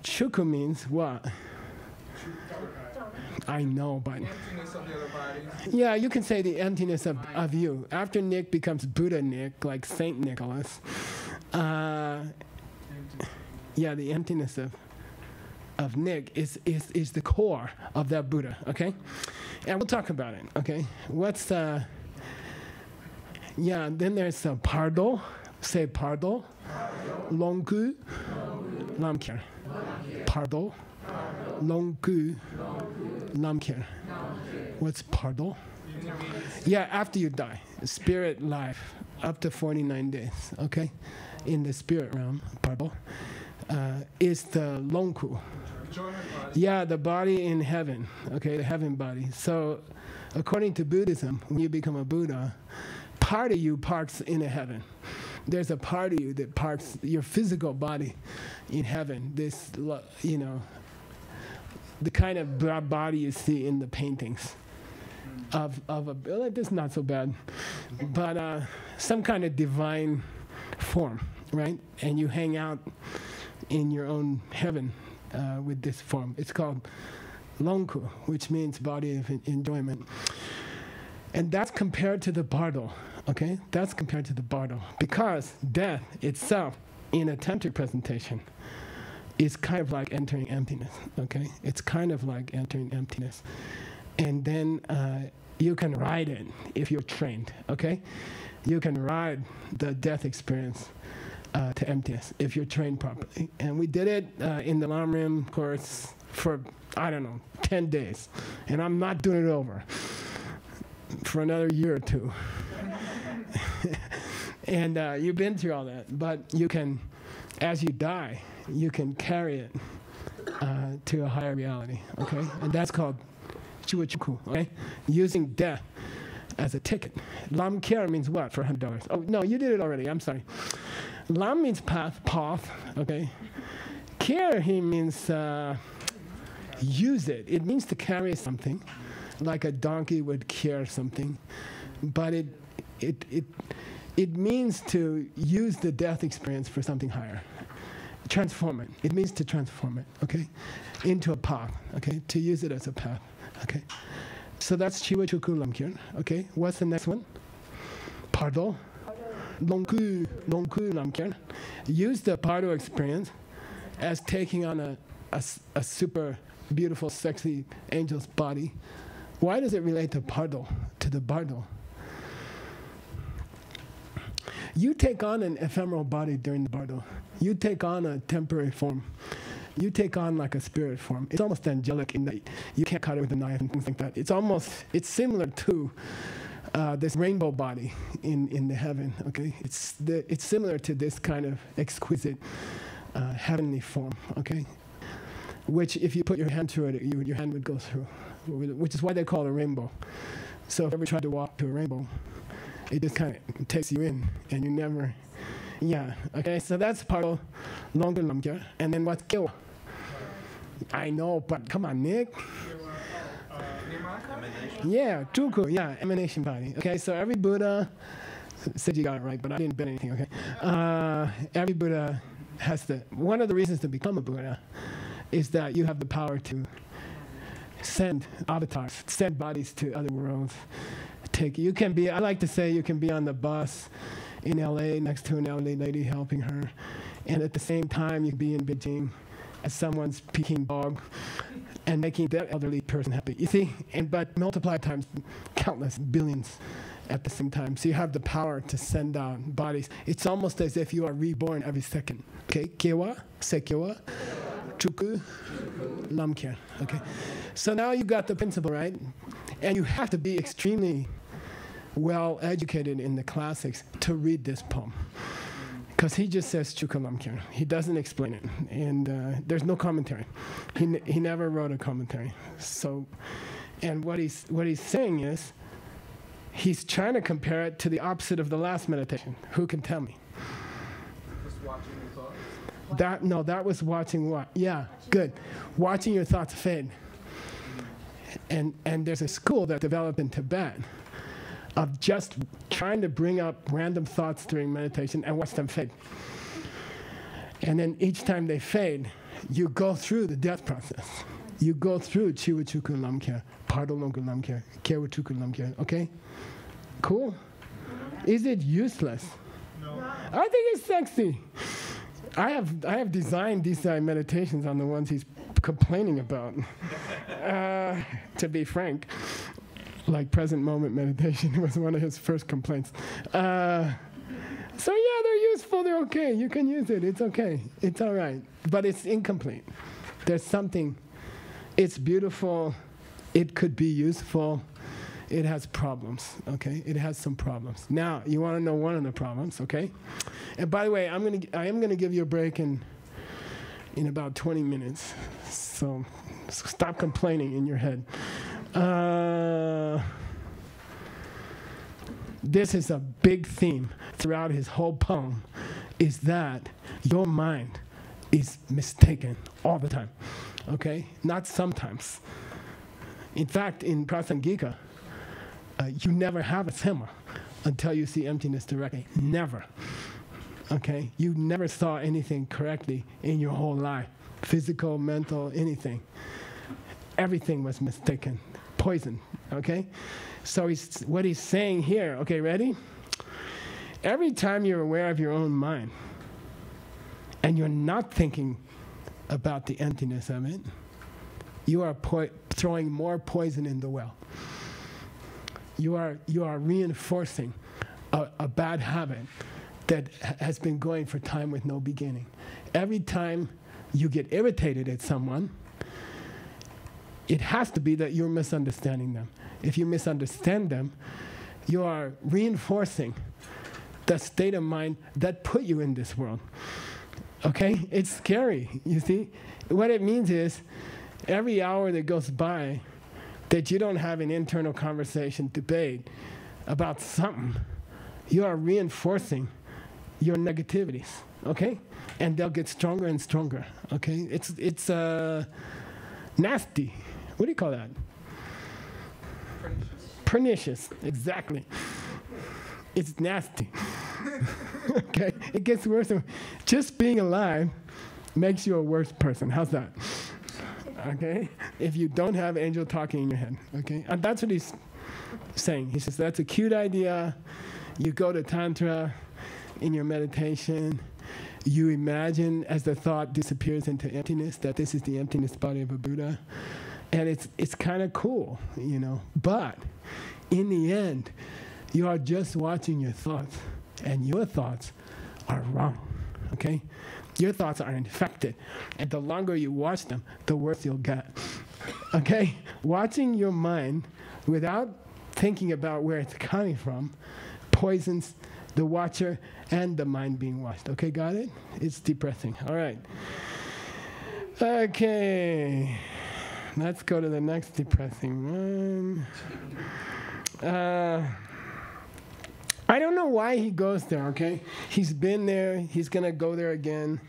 Chuku means what? I know, but Emptiness of the other body. yeah, you can say the emptiness of you. After Nick becomes Buddha Nick, like Saint Nicholas, yeah, the emptiness of Nick is the core of that Buddha, okay? And we'll talk about it, okay? What's yeah, then there's Pardo, say Pardo, Longgu, Lamkir. Pardo, Longgu, Lamkir. What's Pardo? Yeah, after you die, spirit life, up to 49 days, okay? In the spirit realm, Pardo, is the Longku. Yeah, the body in heaven, okay, the heaven body. So, according to Buddhism, when you become a Buddha, part of you parks in a heaven. There's a part of you that parks your physical body in heaven. This, you know, the kind of body you see in the paintings of a, this is not so bad, but some kind of divine form, right? And you hang out in your own heaven with this form. It's called Longku, which means body of enjoyment. And that's compared to the Bardo, okay? That's compared to the Bardo. Because death itself, in a tantric presentation, is kind of like entering emptiness, okay? It's kind of like entering emptiness. And then you can ride it if you're trained, okay? You can ride the death experience to emptiness if you're trained properly. And we did it in the Lamrim course for, I don't know, 10 days. And I'm not doing it over for another year or two. And you've been through all that. But you can, as you die, you can carry it to a higher reality, okay? And that's called Chuachuku, okay? Using death as a ticket. Lam Kyer means what for $100? Oh, no, you did it already. I'm sorry. Lam means path, okay? Kyer, he means use it. It means to carry something, like a donkey would carry something. But it means to use the death experience for something higher. Transform it. It means to transform it, okay? Into a path, okay? To use it as a path, okay? So that's Chiwachuku Lamkir, okay? What's the next one? Pardo. Longku Lamkir. Use the Pardo experience as taking on a super beautiful, sexy angel's body. Why does it relate to Pardo, to the Bardo? You take on an ephemeral body during the Bardo. You take on a temporary form. You take on like a spirit form. It's almost angelic in that you can't cut it with a knife and things like that. It's similar to this rainbow body in the heaven, okay? It's similar to this kind of exquisite heavenly form, okay? Which if you put your hand through it, your hand would go through, which is why they call it a rainbow. So if you ever tried to walk to a rainbow, it just kind of takes you in, and you never, yeah, okay? So that's part of Longer Lamkya. And then what's Kyo? I know, but come on, Nick. Yeah, Tuku, yeah, emanation body. Okay, so every Buddha, said you got it right, but I didn't bet anything, okay? Every Buddha has one of the reasons to become a Buddha is that you have the power to send avatars, send bodies to other worlds. You can be, I like to say you can be on the bus in LA next to an elderly lady helping her, and at the same time you can be in Beijing as someone's Peking dog and making that elderly person happy. You see? But multiply times countless, billions at the same time. So you have the power to send out bodies. It's almost as if you are reborn every second. Okay? Kewa, Sekewa, Chuku, Lamkya. Okay? So now you got the principle, right? And you have to be extremely well educated in the classics to read this poem. Because he just says Chuka Lamkya. He doesn't explain it. And there's no commentary. He never wrote a commentary. So, and what he's saying is, he's trying to compare it to the opposite of the last meditation. Who can tell me? Just watching your thoughts? That was watching what? Yeah, good. Watching your thoughts fade. And there's a school that developed in Tibet of just trying to bring up random thoughts during meditation and watch them fade. And then each time they fade, you go through the death process. you go through Chiwa Chukun Lamkya, Pardolonku Lamkya, Kewa Chukun Lamkya, okay? Cool? Is it useless? No. I think it's sexy. I have designed these meditations on the ones he's complaining about. To be frank, like present moment meditation was one of his first complaints. So yeah, they're useful, they're okay. You can use it, it's okay. It's all right. But it's incomplete. There's something, it's beautiful, it could be useful. It has problems, okay? It has some problems. Now, you want to know one of the problems, okay? And by the way, I am gonna give you a break in about 20 minutes. So stop complaining in your head. This is a big theme throughout his whole poem, is that your mind is mistaken all the time, okay? Not sometimes. In fact, in Prasangika, you never have a sema until you see emptiness directly. Never. Okay? You never saw anything correctly in your whole life. Physical, mental, anything. Everything was mistaken. Poison. Okay? So what he's saying here, okay, ready? Every time you're aware of your own mind and you're not thinking about the emptiness of it, you are throwing more poison in the well. You are reinforcing a bad habit that has been going for time with no beginning. Every time you get irritated at someone, it has to be that you're misunderstanding them. If you misunderstand them, you are reinforcing the state of mind that put you in this world. Okay? It's scary, you see? What it means is, every hour that goes by that you don't have an internal conversation, debate about something, you are reinforcing your negativities, okay? And they'll get stronger and stronger, okay? It's nasty. What do you call that? Pernicious, exactly. It's nasty. Okay? It gets worse. Just being alive makes you a worse person. How's that? Okay? If you don't have angel talking in your head, okay? And that's what he's saying. He says, that's a cute idea. You go to Tantra in your meditation. You imagine as the thought disappears into emptiness, that this is the emptiness body of a Buddha. And it's kind of cool, you know. But in the end, you are just watching your thoughts. And your thoughts are wrong, okay? Your thoughts are infected. And the longer you watch them, the worse you'll get. Okay? Watching your mind without thinking about where it's coming from poisons the watcher and the mind being watched. Okay, got it? It's depressing. All right. Okay. Let's go to the next depressing one. I don't know why he goes there, okay? He's been there. He's going to go there again.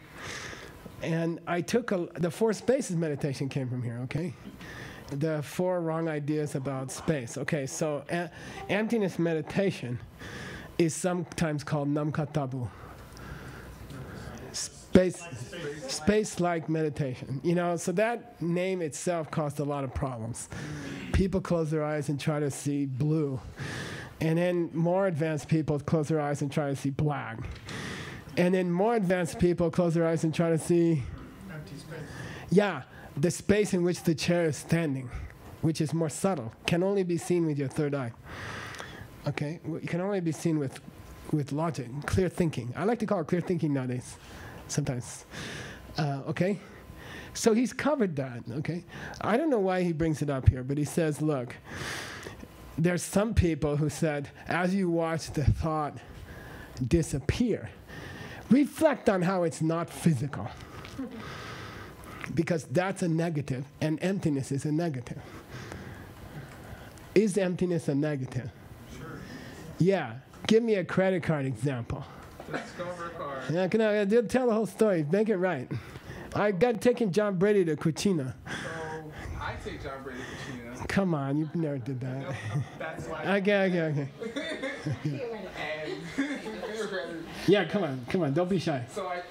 And I took the 4 spaces meditation came from here, okay? The 4 wrong ideas about space. Okay, so emptiness meditation is sometimes called namkatabu. Space-like meditation. You know, so that name itself caused a lot of problems. People close their eyes and try to see blue. And then more advanced people close their eyes and try to see black. And then more advanced people close their eyes and try to see Empty space. Yeah, the space in which the chair is standing, which is more subtle, can only be seen with your third eye. Okay? It can only be seen with logic, clear thinking. I like to call it clear thinking nowadays, sometimes. Okay? So he's covered that, okay? I don't know why he brings it up here, but he says, look, there's some people who said, as you watch the thought disappear, reflect on how it's not physical. Because that's a negative, and emptiness is a negative. Is emptiness a negative? Sure. Yeah. Give me a credit card example. Discover card. Yeah, tell the whole story. Make it right. I got taking John Brady to Cucina. So I take John Brady Cucina. Come on, you never did that. No, that's why. Okay. And Yeah, come on, don't be shy. so I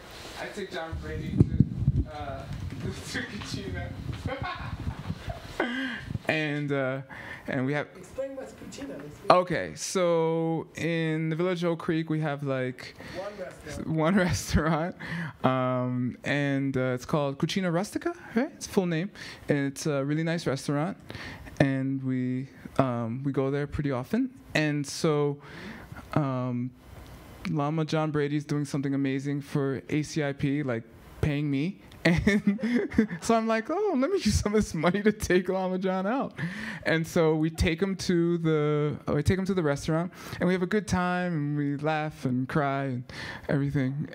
take John Brady to Cucina. and we have. Explain what's Cucina. Okay, so in the village of Oak Creek, we have like one restaurant, and it's called Cucina Rustica, right? It's full name, and it's a really nice restaurant, and we go there pretty often, and so Lama John Brady's doing something amazing for ACIP, like paying me. And so I'm like, oh, let me use some of this money to take Lama John out. And so we take him to the restaurant, and we have a good time, and we laugh and cry and everything.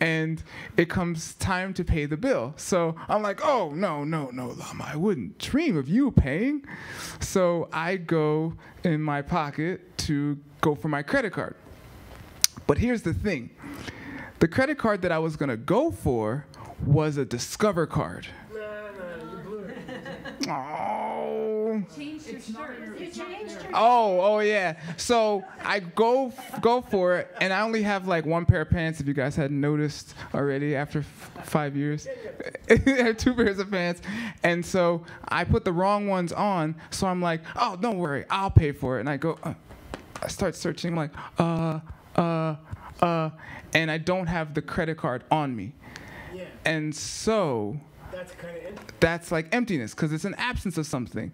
And it comes time to pay the bill. So I'm like, oh, no, Lama, I wouldn't dream of you paying. So I go in my pocket to go for my credit card. But here's the thing. The credit card that I was going to go for was a Discover card. No, you blew it. Oh. Changed your shirt. Oh, yeah. So I go for it, and I only have like one pair of pants. If you guys hadn't noticed already, after 5 years, I have 2 pairs of pants, and so I put the wrong ones on. So I'm like, oh, don't worry, I'll pay for it. And I go, I start searching, like, and I don't have the credit card on me. Yeah. And so That's kind of empty. that's like emptiness, because it's an absence of something.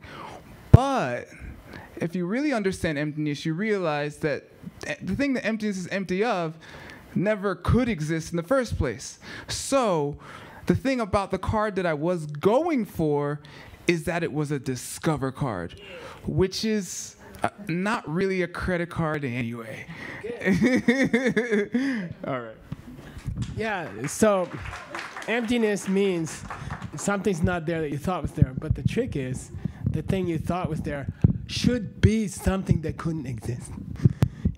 But if you really understand emptiness, you realize that the thing that emptiness is empty of never could exist in the first place. So the thing about the card that I was going for is that it was a Discover card, which is not really a credit card anyway. All right. Yeah, so emptiness means something's not there that you thought was there. But the trick is, the thing you thought was there should be something that couldn't exist.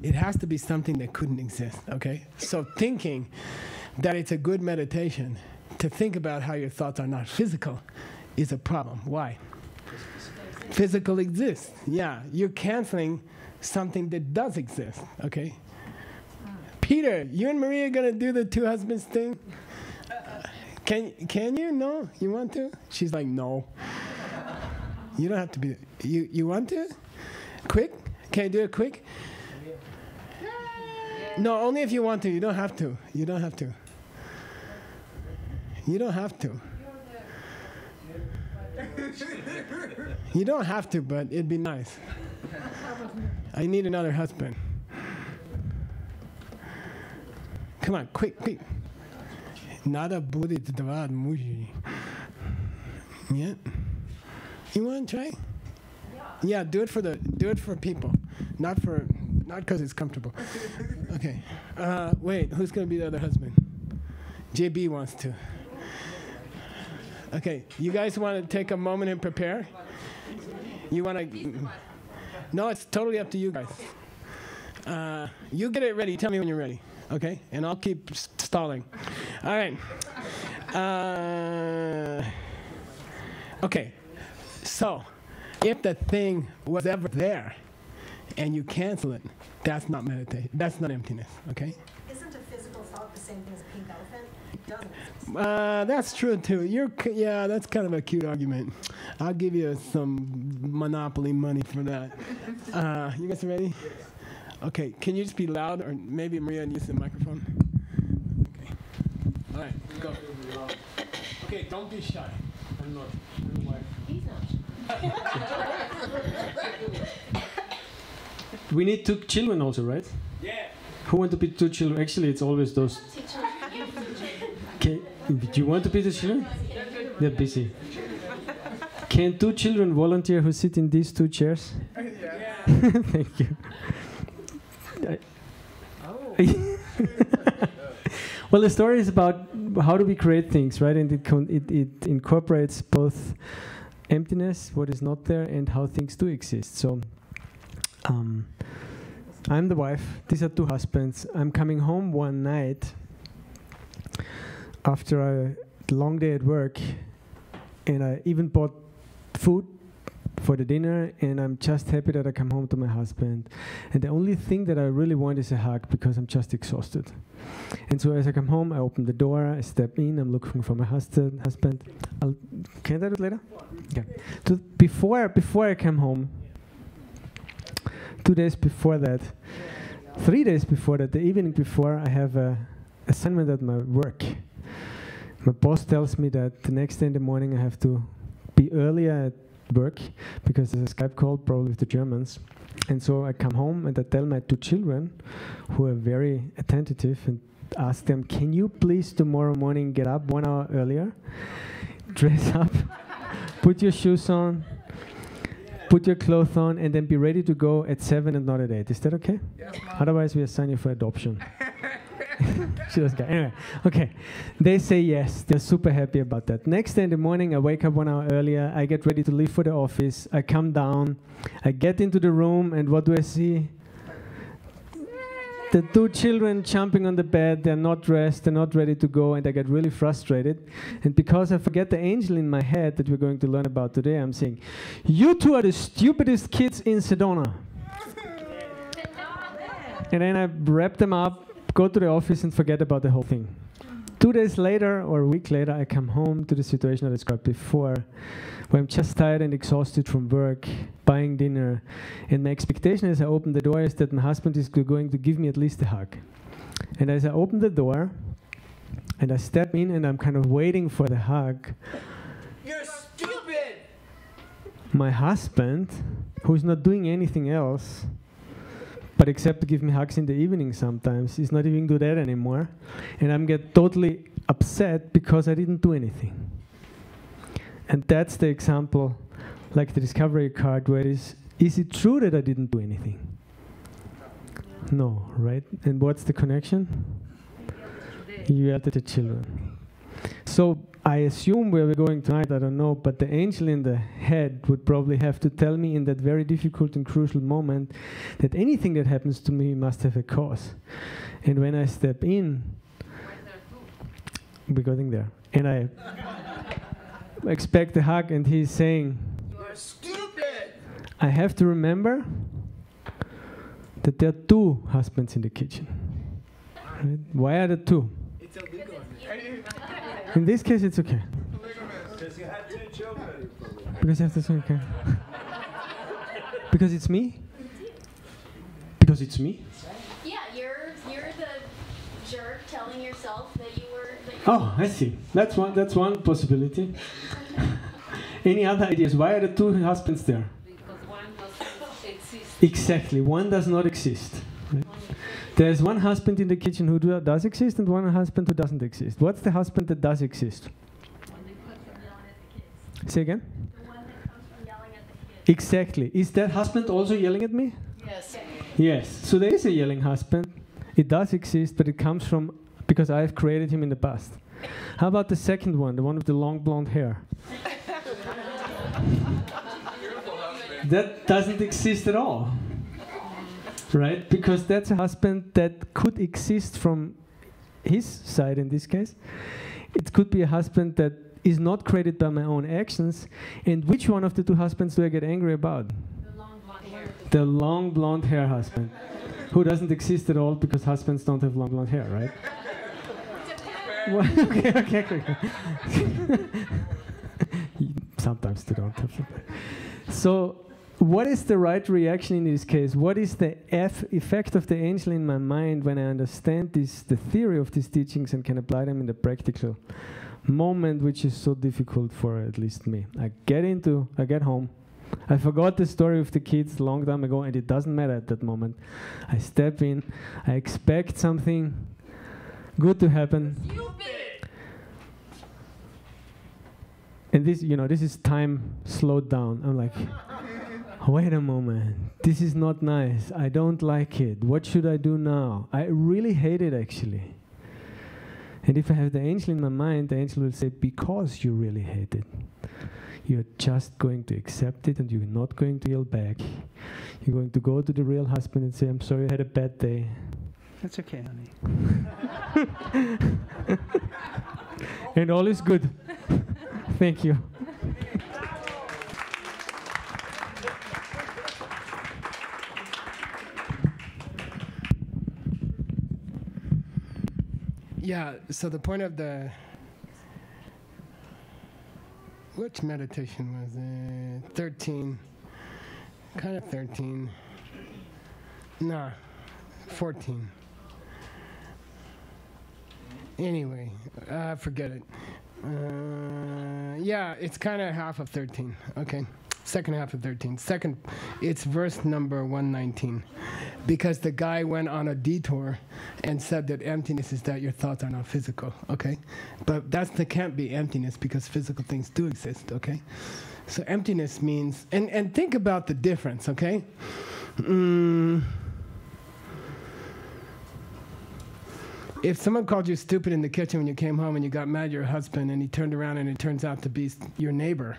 It has to be something that couldn't exist, okay? So thinking that it's a good meditation to think about how your thoughts are not physical is a problem. Why? Physical exists. Yeah, you're canceling something that does exist, okay? Peter, you and Maria are gonna do the 2 husbands thing? Can you? No? You want to? She's like, no. You don't have to be. You want to? Quick? Can you do it quick? No, only if you want to. You don't have to. You don't have to. You don't have to. You don't have to, but it'd be nice. I need another husband. Come on, quick. Nada будет два мужа. Yeah. You want to try? Yeah, do it for people, not because it's comfortable. Okay. Wait, who's gonna be the other husband? JB wants to. Okay, you guys want to take a moment and prepare? You want to? No, it's totally up to you guys. You get it ready. Tell me when you're ready, okay? And I'll keep stalling. All right. Okay. So, if the thing was ever there, and you cancel it, that's not meditation. That's not emptiness. Okay. Isn't a physical thought the same thing as a pink elephant? It doesn't exist. That's true too. Yeah, that's kind of a cute argument. I'll give you some monopoly money for that. You guys ready? Okay. Can you just be loud, or maybe Maria needs the microphone? Okay. All right. Go. Okay. Don't be shy. I'm not. I'm white. He's not. We need 2 children also, right? Yeah. Who want to be 2 children? Actually, it's always those. Okay. Do you want to be the children? They're busy. Can 2 children volunteer who sit in these 2 chairs? Yeah. Thank you. Well, the story is about how do we create things, right? And it incorporates both emptiness, what is not there, and how things do exist. So I'm the wife. These are 2 husbands. I'm coming home one night after a long day at work, and I even bought food for the dinner, and I'm just happy that I come home to my husband. And the only thing that I really want is a hug because I'm just exhausted. And so as I come home, I open the door, I step in, I'm looking for my husband. Can I do it later? Okay. Before I come home, 2 days before that, 3 days before that, the evening before, I have a assignment at my work. My boss tells me that the next day in the morning I have to be earlier at work because there's a Skype call, probably with the Germans. And so I come home and I tell my 2 children, who are very attentive, and ask them, can you please tomorrow morning get up 1 hour earlier, dress up, put your shoes on, put your clothes on, and then be ready to go at 7 and not at 8. Is that okay? Yes, otherwise we assign you for adoption. She doesn't care. Anyway, okay. They say yes. They're super happy about that. Next day in the morning, I wake up 1 hour earlier. I get ready to leave for the office. I come down. I get into the room, and what do I see? The 2 children jumping on the bed. They're not dressed. They're not ready to go, and I get really frustrated. And because I forget the angel in my head that we're going to learn about today, I'm saying, you 2 are the stupidest kids in Sedona. And then I wrap them up, go to the office, and forget about the whole thing. 2 days later, or a week later, I come home to the situation I described before, where I'm just tired and exhausted from work, buying dinner, and my expectation as I open the door is that my husband is going to give me at least a hug. And as I open the door, and I step in, and I'm kind of waiting for the hug, You're stupid! my husband, who's not doing anything else, but except to give me hugs in the evening sometimes, he's not even do that anymore. And I'm get totally upset because I didn't do anything. And that's the example, like the discovery card, where is it true that I didn't do anything? No, right? And what's the connection? You yelled at the children. So I assume where we're going tonight, I don't know, but the angel in the head would probably have to tell me in that very difficult and crucial moment that anything that happens to me must have a cause. And when I step in, we're going there, and I expect a hug, and he's saying, You're stupid! I have to remember that there are 2 husbands in the kitchen. Right? Why are there 2? It's illegal. In this case, it's okay. Because you had 2 children. Because you have to say okay. Because it's me? Because it's me? Yeah, you're the jerk telling yourself that you were. Oh, I see. That's one possibility. Any other ideas? Why are the 2 husbands there? Because one doesn't exist. Exactly. One does not exist. Right? There's one husband in the kitchen who does exist, and one husband who doesn't exist. What's the husband that does exist? One that comes from yelling at the kids. Say again? The one that comes from yelling at the kids. Exactly. Is that husband also yelling at me? Yes. Yes. So there is a yelling husband. It does exist, but it comes from because I've created him in the past. How about the second one, the one with the long blonde hair? That doesn't exist at all. Right? Because that's a husband that could exist from his side in this case. It could be a husband that is not created by my own actions. And which one of the 2 husbands do I get angry about? The long blonde hair. The long blonde hair husband, who doesn't exist at all because husbands don't have long blonde hair, right? Well, okay. Sometimes they don't have. So, what is the right reaction in this case? What is the effect of the angel in my mind when I understand the theory of these teachings and can apply them in the practical moment, which is so difficult for at least me? I get home. I forgot the story of the kids a long time ago, and it doesn't matter at that moment. I step in. I expect something good to happen. And this is time slowed down. I'm like, wait a moment. This is not nice. I don't like it. What should I do now? I really hate it, actually. And if I have the angel in my mind, the angel will say, because you really hate it, you're just going to accept it and you're not going to yell back. You're going to go to the real husband and say, I'm sorry I had a bad day. That's okay, honey. And all is good. Thank you. Yeah, so the point of which meditation was it? 13. Kind of 13. Nah, 14. Anyway, forget it. Yeah, it's kind of half of 13. Okay, second half of 13. It's verse number 119. Because the guy went on a detour and said that emptiness is that your thoughts are not physical. Okay, but that can't be emptiness because physical things do exist. Okay, so emptiness means, and think about the difference. Okay. If someone called you stupid in the kitchen when you came home and you got mad at your husband and he turned around and it turns out to be your neighbor,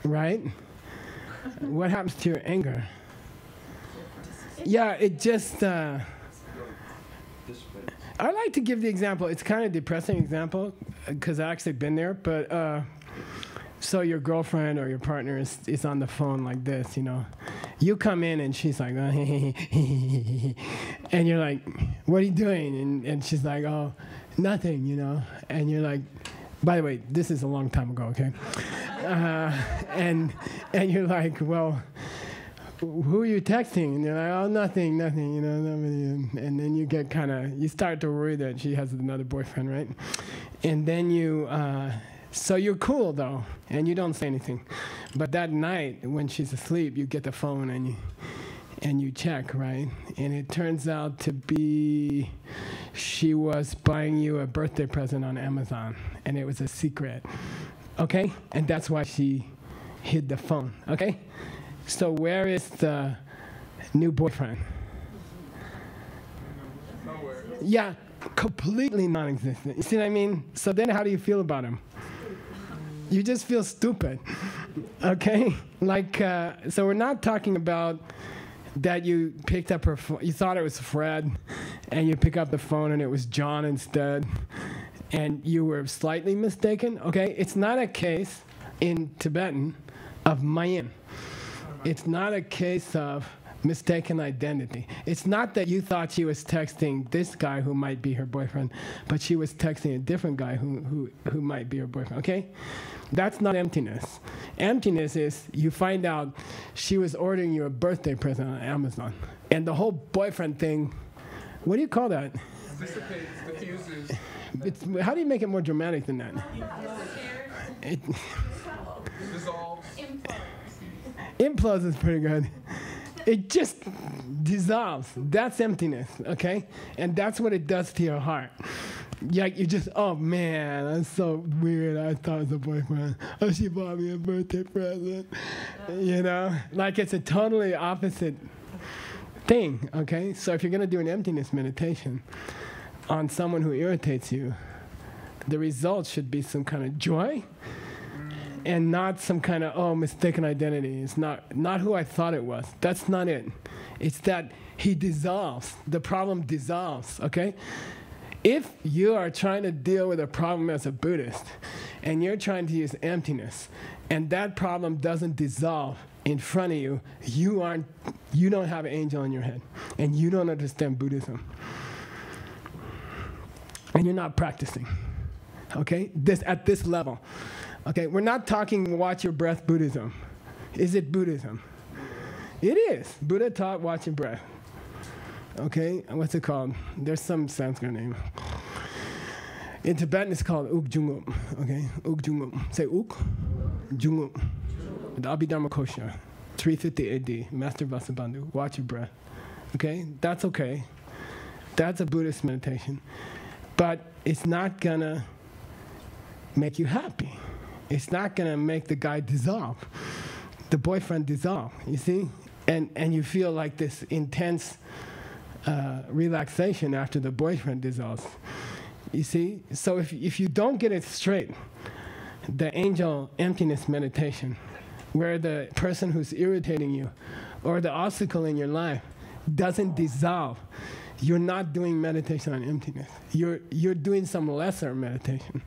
right? What happens to your anger? Yeah, it just... I like to give the example. It's kind of a depressing example because I've actually been there, but... So your girlfriend or your partner is on the phone like this, you know. You come in and she's like, and you're like, what are you doing? And she's like, oh, nothing, you know. And you're like, by the way, this is a long time ago, okay? And you're like, well, who are you texting? And you're like, oh, nothing, you know. And then you get you start to worry that she has another boyfriend, right? And then you... So you're cool though, and you don't say anything. But that night, when she's asleep, you get the phone and you check, right? And it turns out to be she was buying you a birthday present on Amazon, and it was a secret, okay? And that's why she hid the phone, okay? So where is the new boyfriend? Nowhere. Yeah, completely non-existent. You see what I mean? So then how do you feel about him? You just feel stupid, okay? Like, so we're not talking about that you picked up her phone. You thought it was Fred, and you pick up the phone and it was John instead, and you were slightly mistaken, okay? It's not a case in Tibetan of mayin. It's not a case of mistaken identity. It's not that you thought she was texting this guy who might be her boyfriend, but she was texting a different guy who might be her boyfriend, okay? That's not emptiness. Emptiness is you find out she was ordering you a birthday present on Amazon. And the whole boyfriend thing, what do you call that? Dissipates, diffuses. How do you make it more dramatic than that? It Dissolves. implodes is pretty good. It just dissolves. That's emptiness, okay? And that's what it does to your heart. Like you just, oh man, that's so weird. I thought it was a boyfriend. Oh, she bought me a birthday present. You know? Like it's a totally opposite thing, okay? So if you're going to do an emptiness meditation on someone who irritates you, the result should be some kind of joy and not some kind of, mistaken identity. It's not who I thought it was. That's not it. It's that he dissolves. The problem dissolves, okay? If you are trying to deal with a problem as a Buddhist and you're trying to use emptiness and that problem doesn't dissolve in front of you, you don't have an angel in your head and you don't understand Buddhism. And you're not practicing, okay? At this level. Okay, we're not talking watch your breath Buddhism. Is it Buddhism? It is. Buddha taught watch your breath. Okay, what's it called? There's some Sanskrit name. In Tibetan, it's called Uk Jungum. Okay, Uk Jungum. Say Uk Jungum. The Abhidharma Kosha, 350 AD, Master of Buddhism. Watch your breath. Okay, that's okay. That's a Buddhist meditation. But it's not gonna make you happy. It's not gonna make the guy dissolve, the boyfriend dissolve, you see? And you feel like this intense relaxation after the boyfriend dissolves. You see? So if you don't get it straight, the angel emptiness meditation, where the person who's irritating you or the obstacle in your life doesn't dissolve, you're not doing meditation on emptiness. You're doing some lesser meditation,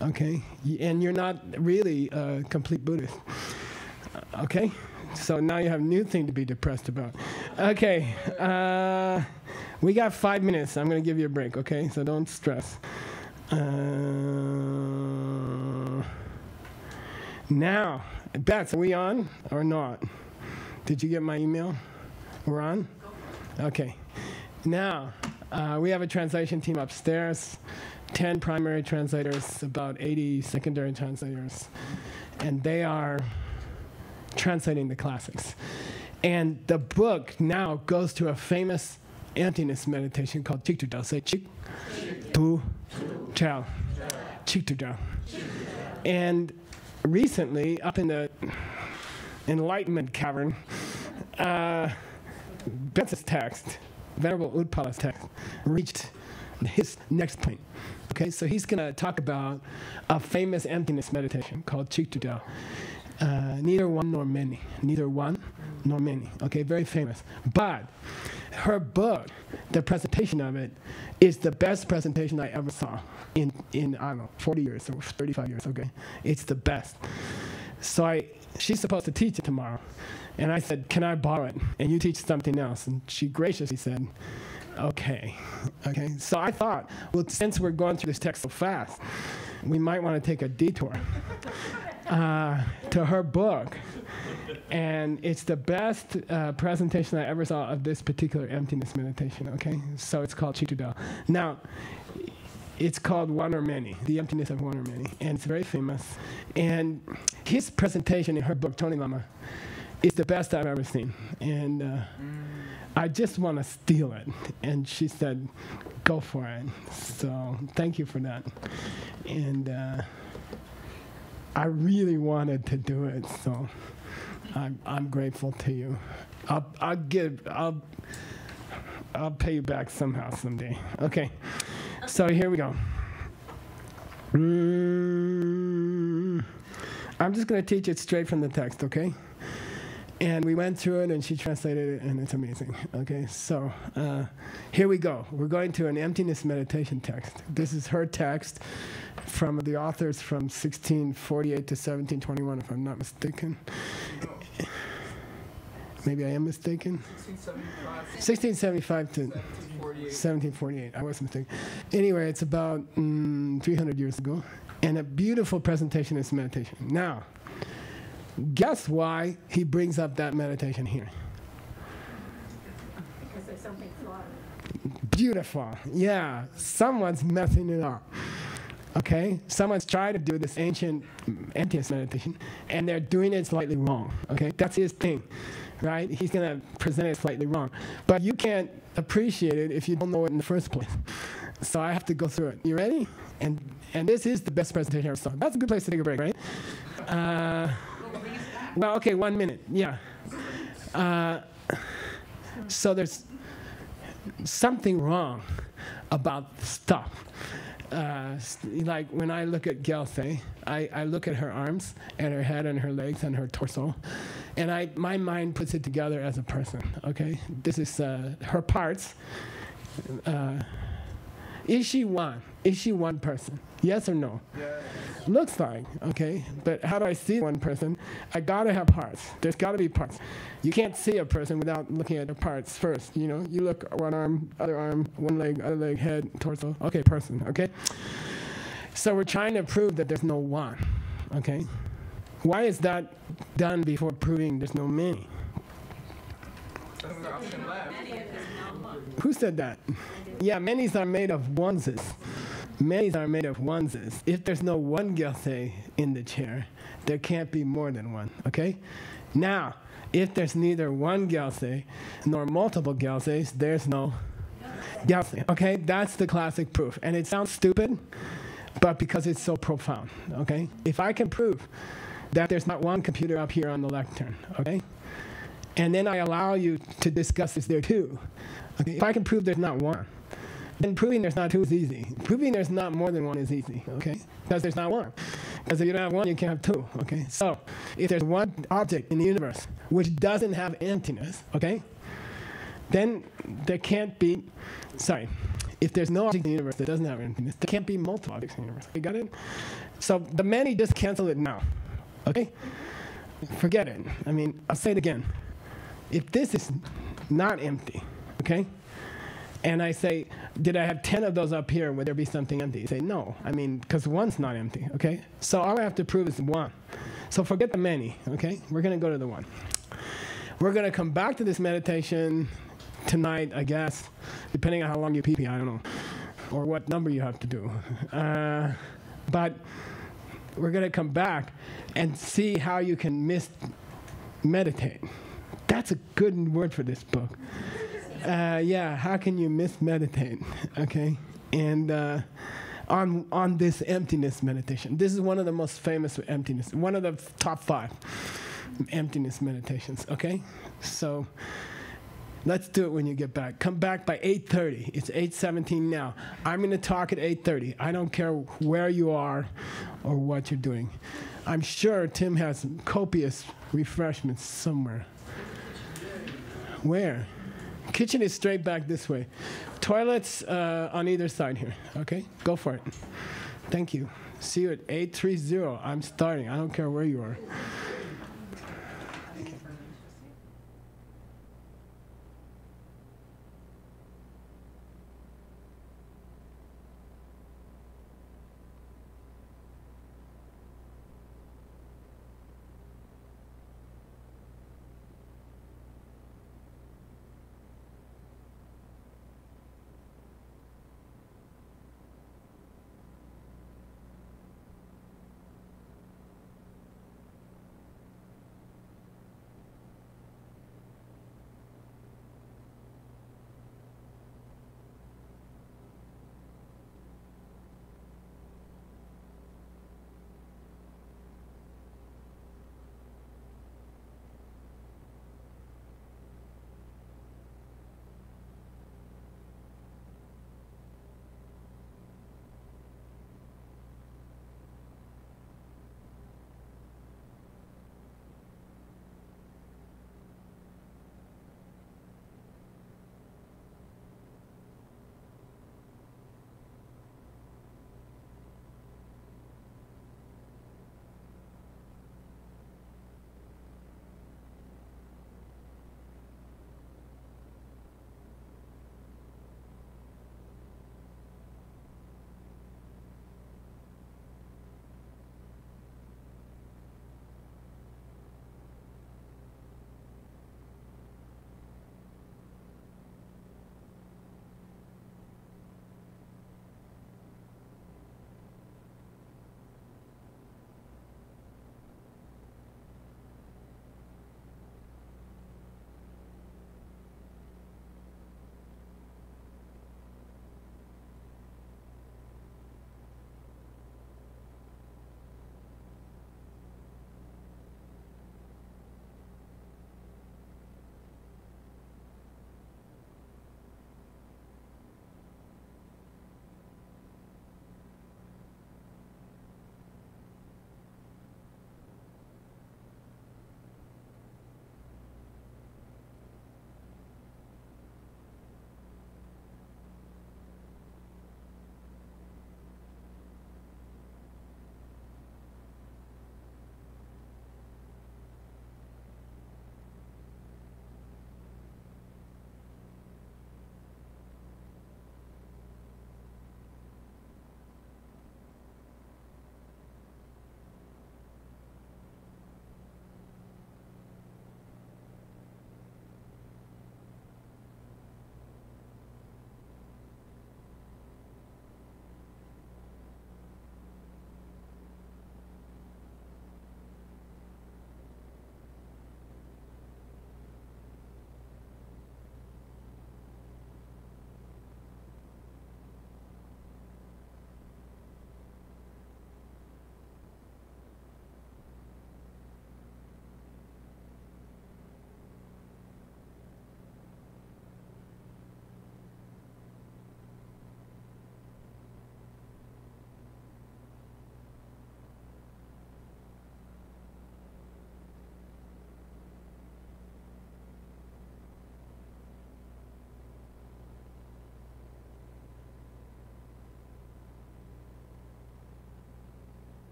okay? And you're not really a complete Buddhist, okay? So now you have a new thing to be depressed about. Okay, We got 5 minutes. I'm going to give you a break, okay? So don't stress. Now, Beth, are we on or not? Did you get my email? We're on? Okay. Now, we have a translation team upstairs, 10 primary translators, about 80 secondary translators, and they are translating the classics. And the book now goes to a famous emptiness meditation called Chik Tu Dao. Say Chik Tu Dao. Chik Tu Dao. And recently, up in the Enlightenment Cavern, Beth's text, Venerable Utpala's text, reached his next point. Okay, so he's going to talk about a famous emptiness meditation called Chik Tu Dao. Neither one nor many. Neither one nor many. Okay, very famous. But her book, the presentation of it, is the best presentation I ever saw in I don't know, 40 years or 35 years, okay? It's the best. So she's supposed to teach it tomorrow. And I said, can I borrow it? And you teach something else. And she graciously said, okay. Okay. So I thought, well, since we're going through this text so fast, we might want to take a detour to her book. And it's the best presentation I ever saw of this particular emptiness meditation, okay? So it's called Chik Tu Dao. Now, it's called One or Many, the emptiness of one or many. And it's very famous. And his presentation in her book, Tony Lama, is the best I've ever seen. And I just want to steal it. And she said, go for it. So thank you for that. And I really wanted to do it, so I'm grateful to you. I'll pay you back somehow someday. Okay, so here we go. I'm just going to teach it straight from the text, okay? And we went through it, and she translated it, and it's amazing. Okay, so here we go. We're going to an emptiness meditation text. This is her text from the authors from 1648 to 1721, if I'm not mistaken. Maybe I am mistaken. 1675 to 1748. I was mistaken. Anyway, it's about 300 years ago, and a beautiful presentation is meditation. Now, guess why he brings up that meditation here? Because there's something flawed. Beautiful. Yeah, someone's messing it up. Okay? Someone's trying to do this ancient emptiness meditation, and they're doing it slightly wrong. Okay? That's his thing, right? He's going to present it slightly wrong. But you can't appreciate it if you don't know it in the first place. So I have to go through it. You ready? And this is the best presentation I ever saw. That's a good place to take a break, right? Well, okay, 1 minute. Yeah. So there's something wrong about stuff. Like when I look at Geshe, I look at her arms and her head and her legs and her torso, and my mind puts it together as a person. Okay, this is her parts. Is she one? Is she one person? Yes or no? Yes. Looks like, okay, but how do I see one person? I gotta have parts. There's gotta be parts. You can't see a person without looking at the parts first, you know? You look one arm, one leg, other leg, head, torso. Okay, person, okay? So we're trying to prove that there's no one, okay? Why is that done before proving there's no many? Who said that? Yeah, manys are made of oneses. Manys are made of oneses. If there's no one Geshe in the chair, there can't be more than one, okay? Now, if there's neither one Geshe nor multiple Geshes, there's no Geshe, okay? That's the classic proof. And it sounds stupid, but because it's so profound, okay? If I can prove that there's not one computer up here on the lectern, okay? And then I allow you to discuss is there two, okay? If I can prove there's not one, then proving there's not two is easy. Proving there's not more than one is easy, okay? Because there's not one. Because if you don't have one, you can't have two, okay? So if there's one object in the universe which doesn't have emptiness, okay, then there can't be, if there's no object in the universe that doesn't have emptiness, there can't be multiple objects in the universe. You got it? So the many, just cancel it now, okay? Forget it. I mean, I'll say it again. If this is not empty, okay, And I say, did I have 10 of those up here? Would there be something empty? You say, no. I mean, because one's not empty, okay? So all I have to prove is one. So forget the many, okay? We're going to go to the one. We're going to come back to this meditation tonight, I guess, depending on how long you pee, I don't know, or what number you have to do. But we're going to come back and see how you can meditate. That's a good word for this book. Yeah, how can you meditate? Okay, and on this emptiness meditation. This is one of the most famous emptiness, one of the top 5 emptiness meditations. Okay, so let's do it when you get back. Come back by 8:30. It's 8:17 now. I'm going to talk at 8:30. I don't care where you are or what you're doing. I'm sure Tim has copious refreshments somewhere. Where? Kitchen is straight back this way. Toilets on either side here. Okay, go for it. Thank you. See you at 8:30. I'm starting. I don't care where you are.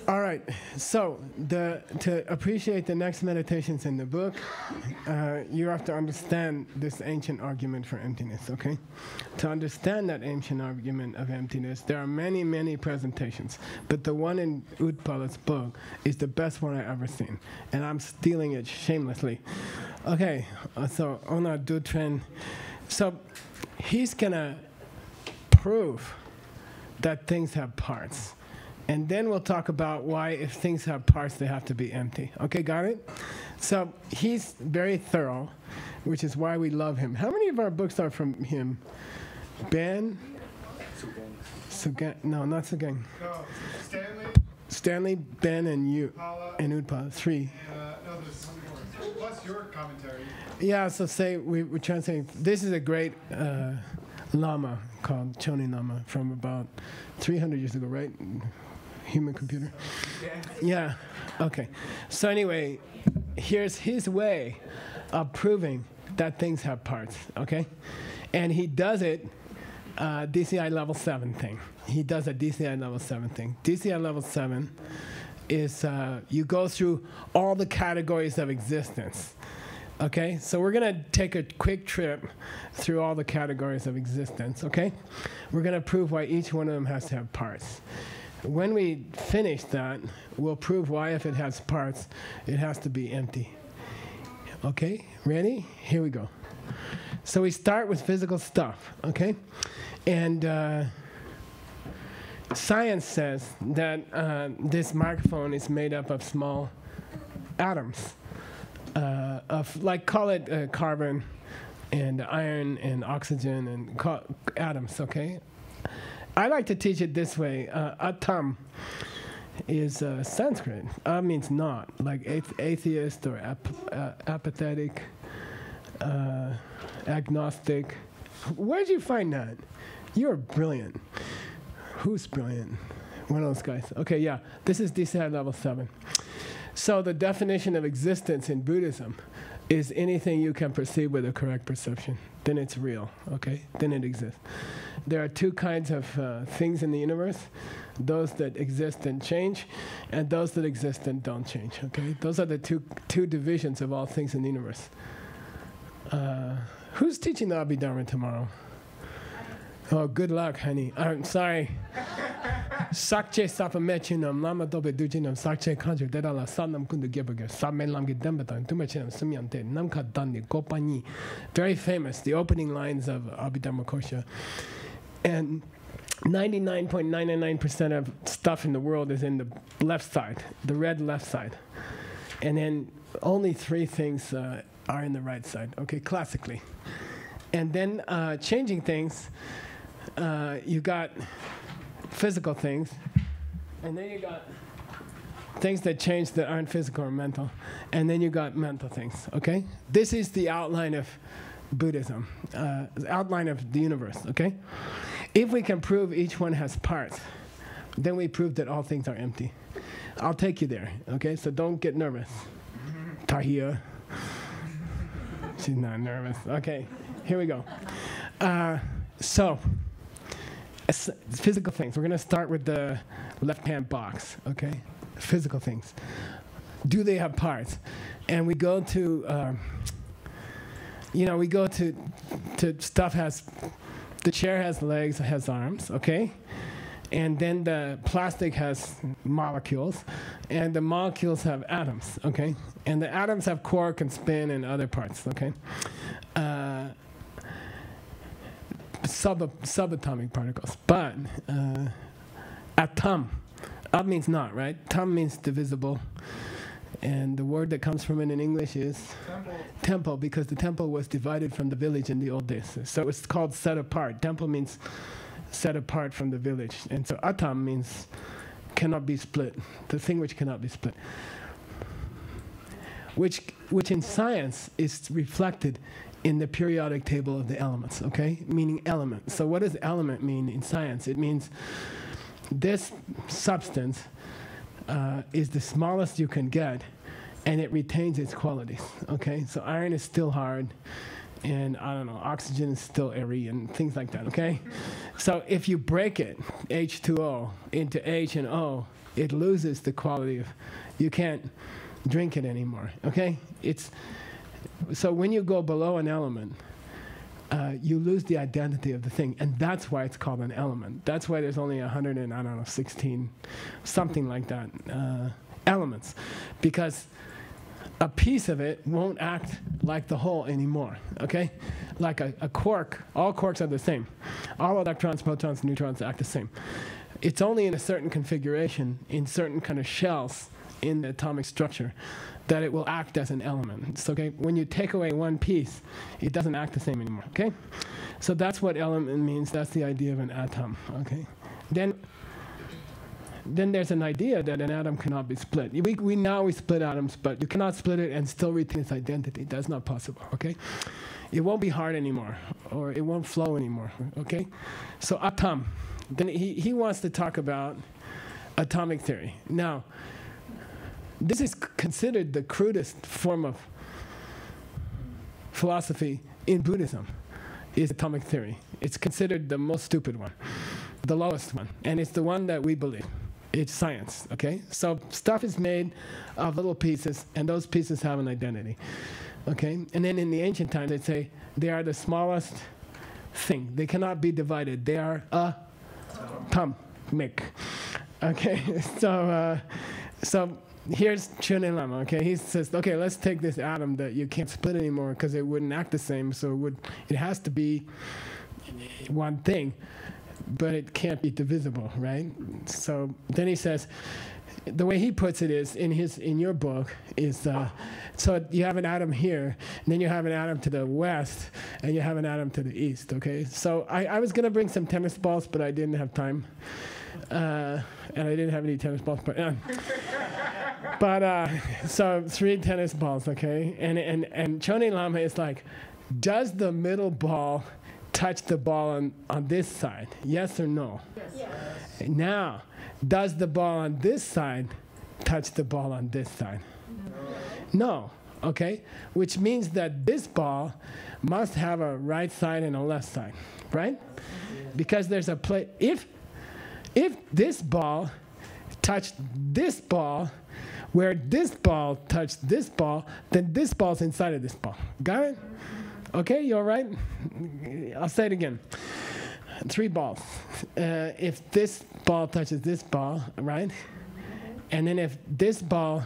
All right, so to appreciate the next meditations in the book, you have to understand this ancient argument for emptiness, okay? To understand that ancient argument of emptiness, there are many, many presentations, but the one in Utpala's book is the best one I've ever seen, and I'm stealing it shamelessly. Okay, so Ona Dutren, so he's gonna prove that things have parts. And then we'll talk about why, if things have parts, they have to be empty. Okay, got it? So he's very thorough, which is why we love him. How many of our books are from him? Ben? Sugang. No, not Sugang. No, Stanley. Stanley, Ben, and you, and Utpala. 3. No, there's more. Plus your commentary. Yeah, so say we're translating. This is a great Lama called Choni Lama from about 300 years ago, right? Human computer. Yeah. Okay. So anyway, here's his way of proving that things have parts. Okay, and he does it DCI level 7 thing. He does a DCI level 7 thing. DCI level 7 is you go through all the categories of existence. Okay, so we're gonna take a quick trip through all the categories of existence. Okay, we're gonna prove why each one of them has to have parts. When we finish that, we'll prove why, if it has parts, it has to be empty. Okay, ready? Here we go. So we start with physical stuff, okay? And science says that this microphone is made up of small atoms, of, like, call it carbon and iron and oxygen and atoms, okay? I like to teach it this way. Atam is Sanskrit. Means not, like atheist or apathetic, agnostic. Where'd you find that? You're brilliant. Who's brilliant? One of those guys. Okay, yeah. This is DCI level 7. So the definition of existence in Buddhism is anything you can perceive with a correct perception. Then it's real, okay? Then it exists. There are 2 kinds of things in the universe: those that exist and change, and those that exist and don't change, okay? Those are the two divisions of all things in the universe. Who's teaching the Abhidharma tomorrow? Oh, good luck, honey. I'm sorry. Sakche sapamechinam lama dobe dujinam sakche kanju dedala sanam kundu gebaga samelam gedembatan tumachinam sumyante namka dandi gopani. Very famous, the opening lines of Abhidharma Kosha. And 99.999% of stuff in the world is in the left side, the red left side. And then only 3 things are in the right side, okay, classically. And then changing things, you got physical things, and then you got things that change that aren't physical or mental, and then you got mental things, okay? This is the outline of Buddhism, the outline of the universe, okay? If we can prove each one has parts, then we prove that all things are empty. I'll take you there, okay? So don't get nervous. Tahia. She's not nervous. Okay, here we go. So, physical things. We're going to start with the left-hand box, okay? Physical things. Do they have parts? And we go to, we go to stuff has, the chair has legs, has arms, okay? And then the plastic has molecules, and the molecules have atoms, okay? And the atoms have quark and spin and other parts, okay? Subatomic particles. But atom, means not, right? Tam means divisible. And the word that comes from it in English is temple, because the temple was divided from the village in the old days. So it's called set apart. Temple means set apart from the village. And so atam means cannot be split, the thing which cannot be split. Which in science is reflected in the periodic table of the elements, okay? Meaning element. So what does element mean in science? It means this substance is the smallest you can get, and it retains its qualities, okay? So iron is still hard, and I don't know, oxygen is still airy and things like that, okay? So if you break it, H2O, into H and O, it loses the quality of, you can't drink it anymore, okay? So when you go below an element, you lose the identity of the thing, and that's why it's called an element. That's why there's only 116, something like that, elements, because a piece of it won't act like the whole anymore, okay? Like a quark, all quarks are the same. All electrons, protons, neutrons act the same. It's only in a certain configuration, in certain kind of shells in the atomic structure, that it will act as an element. So, okay, when you take away one piece, it doesn't act the same anymore, okay? So that's what element means. That's the idea of an atom, okay? Then there's an idea that an atom cannot be split. We split atoms, but you cannot split it and still retain its identity. That's not possible, okay? It won't be hard anymore, or it won't flow anymore, okay? So atom. Then he wants to talk about atomic theory. Now, this is considered the crudest form of philosophy in Buddhism, is atomic theory. It's considered the most stupid one, the lowest one, and it's the one that we believe. It's science, okay? So stuff is made of little pieces, and those pieces have an identity, okay? And then in the ancient times, they'd say they are the smallest thing. They cannot be divided. They are atomic, okay? So here's Chunin Lama, okay? He says, okay, let's take this atom that you can't split anymore because it wouldn't act the same, so it has to be one thing, but it can't be divisible, right? So then he says, the way he puts it is, in your book, is so you have an atom here, and then you have an atom to the west, and you have an atom to the east, okay? So I was going to bring some tennis balls, but I didn't have time. And I didn't have any tennis balls, but so 3 tennis balls, okay? And Chonin Lama is like, does the middle ball touch the ball on this side? Yes or no? Yes. Now, does the ball on this side touch the ball on this side? No. Okay? Which means that this ball must have a right side and a left side, right? Because there's a plate. If this ball touched this ball, where this ball touched this ball, then this ball's inside of this ball. Got it? Okay, you all right? I'll say it again. 3 balls. If this ball touches this ball, right? And then if this ball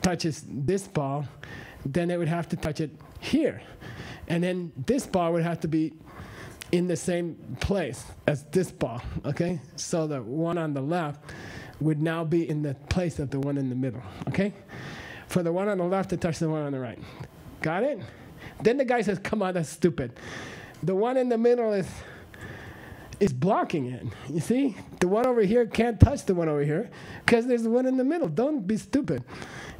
touches this ball, then it would have to touch it here. And then this ball would have to be in the same place as this ball, okay? So the one on the left would now be in the place of the one in the middle, okay? For the one on the left to touch the one on the right. Got it? Then the guy says, come on, that's stupid. The one in the middle is blocking it, you see? The one over here can't touch the one over here because there's the one in the middle. Don't be stupid.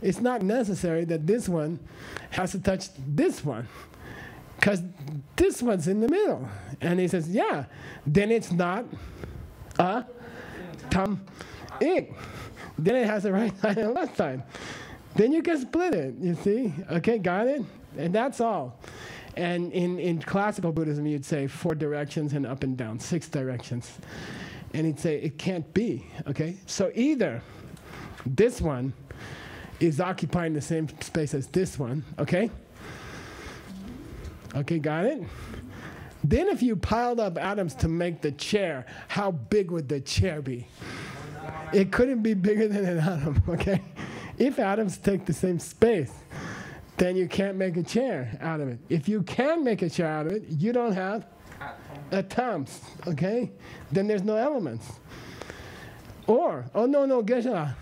It's not necessary that this one has to touch this one because this one's in the middle. And he says, yeah, then it's not a tam-ik. Then it has a right side and a left side. Then you can split it, you see? Okay, got it? And that's all. And in classical Buddhism, you'd say 4 directions and up and down, 6 directions. And he'd say it can't be, okay? So either this one is occupying the same space as this one, okay? Okay, got it? Then if you piled up atoms to make the chair, how big would the chair be? It couldn't be bigger than an atom, okay? If atoms take the same space, then you can't make a chair out of it. If you can make a chair out of it, you don't have atoms, okay? Then there's no elements. Or, oh no, Geshe,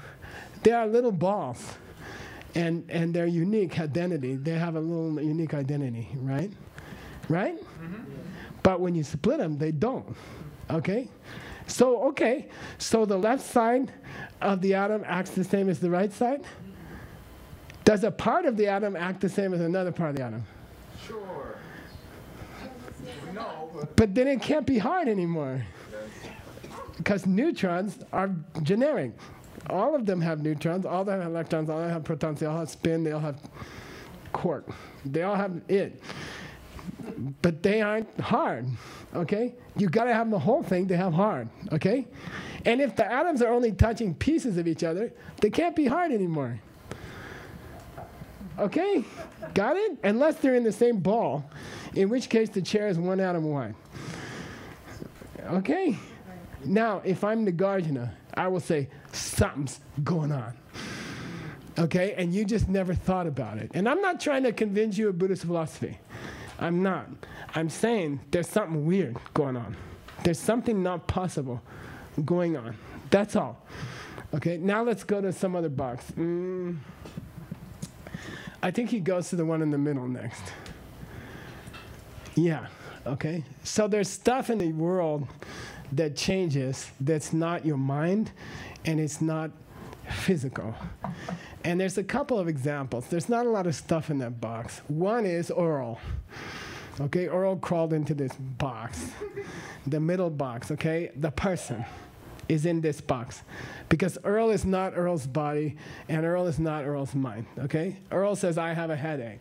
they are little balls, and their unique identity, they have a little unique identity, right? Right? Mm-hmm. But when you split them, they don't, okay? So the left side of the atom acts the same as the right side? Does a part of the atom act the same as another part of the atom? Sure. No, but then it can't be hard anymore. Because neutrons are generic. All of them have neutrons, all of them have electrons, all of them have protons, they all have spin, they all have quark. They all have it. but they aren't hard, okay? You got to have the whole thing to have hard, okay? And if the atoms are only touching pieces of each other, they can't be hard anymore. Okay? Got it? Unless they're in the same ball, in which case the chair is one atom wide. Okay? Now, if I'm Nagarjuna, I will say, something's going on. Okay? And you just never thought about it. And I'm not trying to convince you of Buddhist philosophy. I'm not. I'm saying there's something weird going on. There's something not possible going on. That's all. Okay? Now let's go to some other box. I think he goes to the one in the middle next. Yeah. Okay? So there's stuff in the world that changes that's not your mind and it's not physical. And there's a couple of examples. There's not a lot of stuff in that box. One is Earl. Okay, Earl crawled into this box, the middle box, okay? The person is in this box. Because Earl is not Earl's body and Earl is not Earl's mind, okay? Earl says, I have a headache.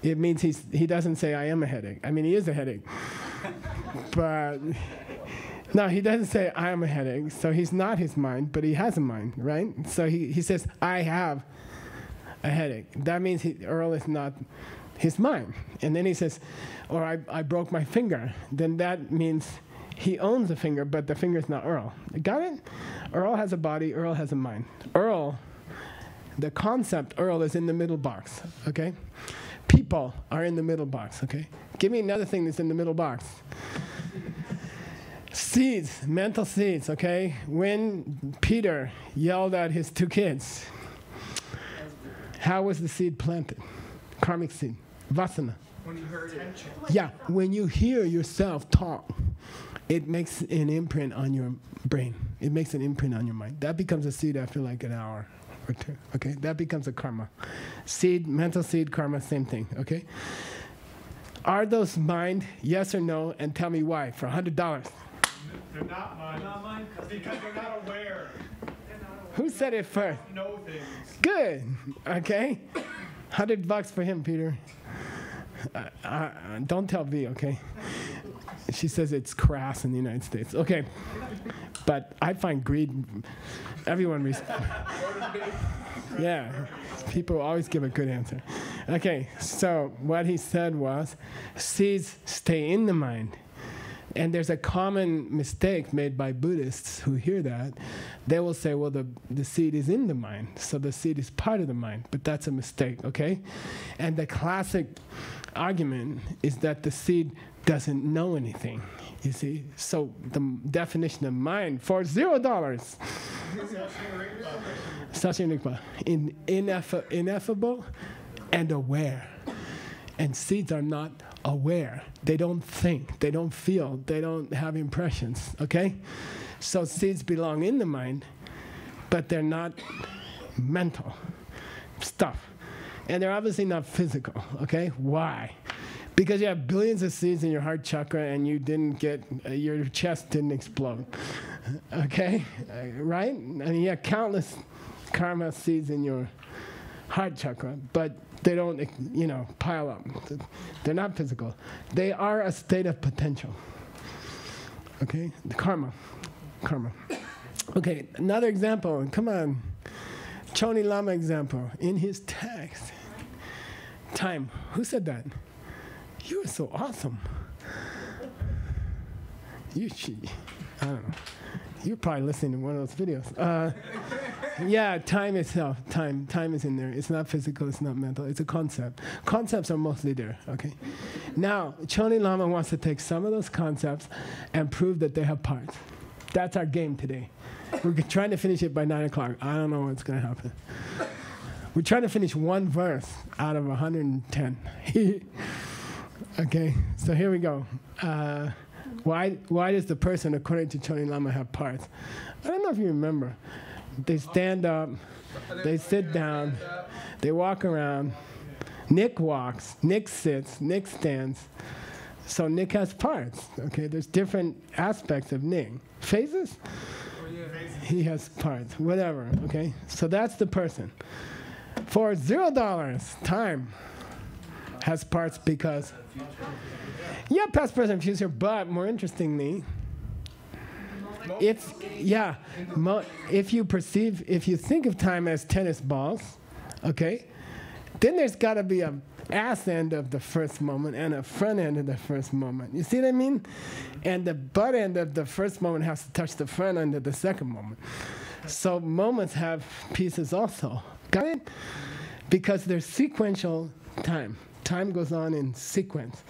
It means he doesn't say, I am a headache. I mean, he is a headache. But no, he doesn't say, I am a headache. So he's not his mind, but he has a mind, right? So he says, I have a headache. That means Earl is not his mind. And then he says, or I broke my finger. Then that means he owns the finger, but the finger is not Earl. Got it? Earl has a body, Earl has a mind. Earl, the concept Earl is in the middle box, okay? People are in the middle box, okay? Give me another thing that's in the middle box. Seeds, mental seeds, okay? When Peter yelled at his 2 kids, how was the seed planted? Karmic seed, vasana. When you heard it. Yeah, when you hear yourself talk, it makes an imprint on your brain. It makes an imprint on your mind. That becomes a seed after like an hour or 2, okay? That becomes a karma. Seed, mental seed, karma, same thing, okay? Are those mind, yes or no, and tell me why, for $100. They're not mine. Not mine because they're not aware. Who said it first? Know things. Good, okay? $100 for him, Peter. Don't tell V, okay? She says it's crass in the United States. Okay, but I find greed, everyone, yeah, people always give a good answer. Okay, so what he said was, seeds stay in the mind. And there's a common mistake made by Buddhists who hear that. They will say, well, the seed is in the mind, so the seed is part of the mind. But that's a mistake, okay? And the classic argument is that the seed doesn't know anything, you see? So the definition of mind for $0, ineffable and aware. And seeds are not aware. They don't think, they don't feel, they don't have impressions, okay? So seeds belong in the mind, but they're not mental stuff. And they're obviously not physical, okay? Why? Because you have billions of seeds in your heart chakra and you didn't get, your chest didn't explode, okay? Right? I mean, you have countless karma seeds in your heart chakra, but they don't, pile up. They're not physical. They are a state of potential. Okay? The karma. Okay, another example. Come on. Choni Lama example. In his text. Time. Who said that? You are so awesome. I don't know. You're probably listening to one of those videos. Yeah, time itself. Time is in there. It's not physical, it's not mental. It's a concept. Concepts are mostly there, okay? Now, Choni Lama wants to take some of those concepts and prove that they have parts. That's our game today. We're trying to finish it by 9 o'clock. I don't know what's going to happen. We're trying to finish one verse out of 110. Okay, so here we go. Why does the person, according to Choni Lama, have parts? I don't know if you remember. They stand up, they sit down, they walk around. Nick walks, Nick sits, Nick stands. So Nick has parts, okay? There's different aspects of Nick. Phases? He has parts, whatever, okay? So that's the person. For $0, time has parts because Yeah, past, present, future, but more interestingly, if you think of time as tennis balls, okay, then there's got to be a ass end of the first moment and a front end of the first moment. You see what I mean? And the butt end of the first moment has to touch the front end of the second moment. So moments have pieces also. Got it? Because there's sequential time. Time goes on in sequence.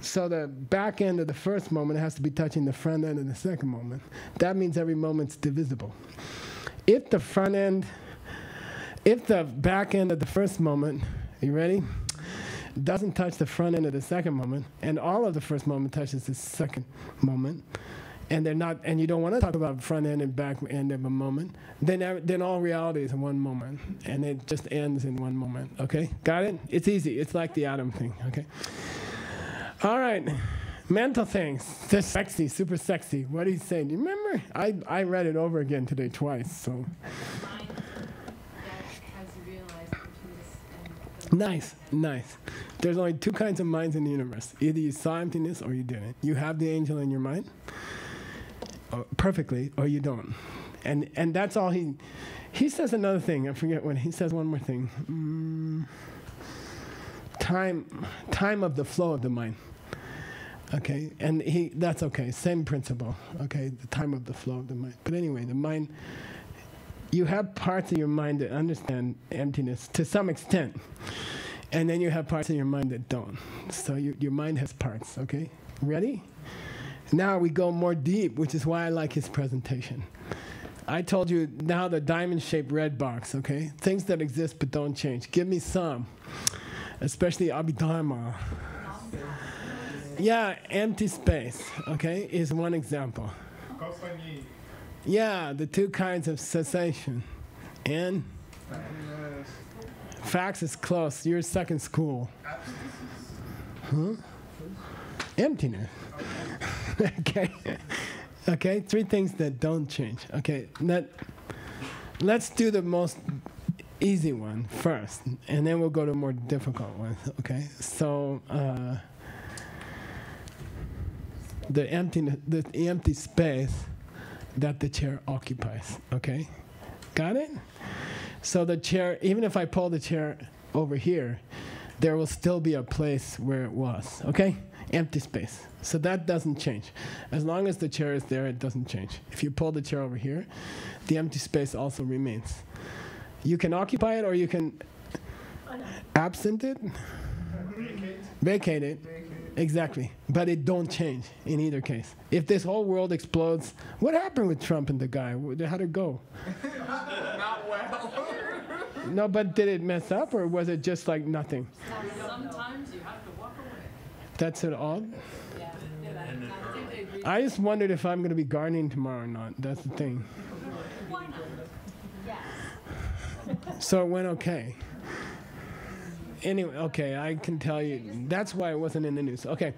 So the back end of the first moment has to be touching the front end of the second moment. That means every moment's divisible. If the back end of the first moment, you ready? Doesn't touch the front end of the second moment, and all of the first moment touches the second moment, and they're not, and you don't want to talk about front end and back end of a moment, then all reality is in one moment, and it just ends in one moment. Okay, got it? It's easy. It's like the atom thing. Okay. All right, mental things. They're sexy, super sexy. What do you say? Do you remember? I read it over again today twice. So. Nice. There's only two kinds of minds in the universe. Either you saw emptiness or you didn't. You have the angel in your mind perfectly, or you don't. And that's all he says another thing. I forget what he says. One more thing. Time of the flow of the mind. Okay, and that's okay. Same principle. Okay, the time of the flow of the mind. But anyway, the mind. You have parts of your mind that understand emptiness to some extent. And then you have parts of your mind that don't. So your mind has parts, okay? Ready? Now we go more deep, which is why I like his presentation. I told you now the diamond-shaped red box, okay? Things that exist but don't change. Give me some, especially Abhidharma. Yeah, empty space, okay, is one example. Yeah, the two kinds of cessation. And facts is close. You're stuck in school. Huh? Emptiness. Okay. Okay, three things that don't change. Okay, let's do the most easy one first, and then we'll go to more difficult ones. Okay, so the empty space that the chair occupies, okay? Got it? So the chair, even if I pull the chair over here, there will still be a place where it was, okay? Empty space. So that doesn't change. As long as the chair is there, it doesn't change. If you pull the chair over here, the empty space also remains. You can occupy it or you can absent it, vacate it. Exactly, but it don't change in either case. If this whole world explodes, what happened with Trump and the guy? How'd it go? Not well. No, but did it mess up, or was it just like nothing? Sometimes you have to walk away. That's it all? Yeah. I think they agree. I just wondered if I'm going to be gardening tomorrow or not. That's the thing. Why not? Yes. So it went okay. Anyway, okay, I can tell you. That's why it wasn't in the news. Okay.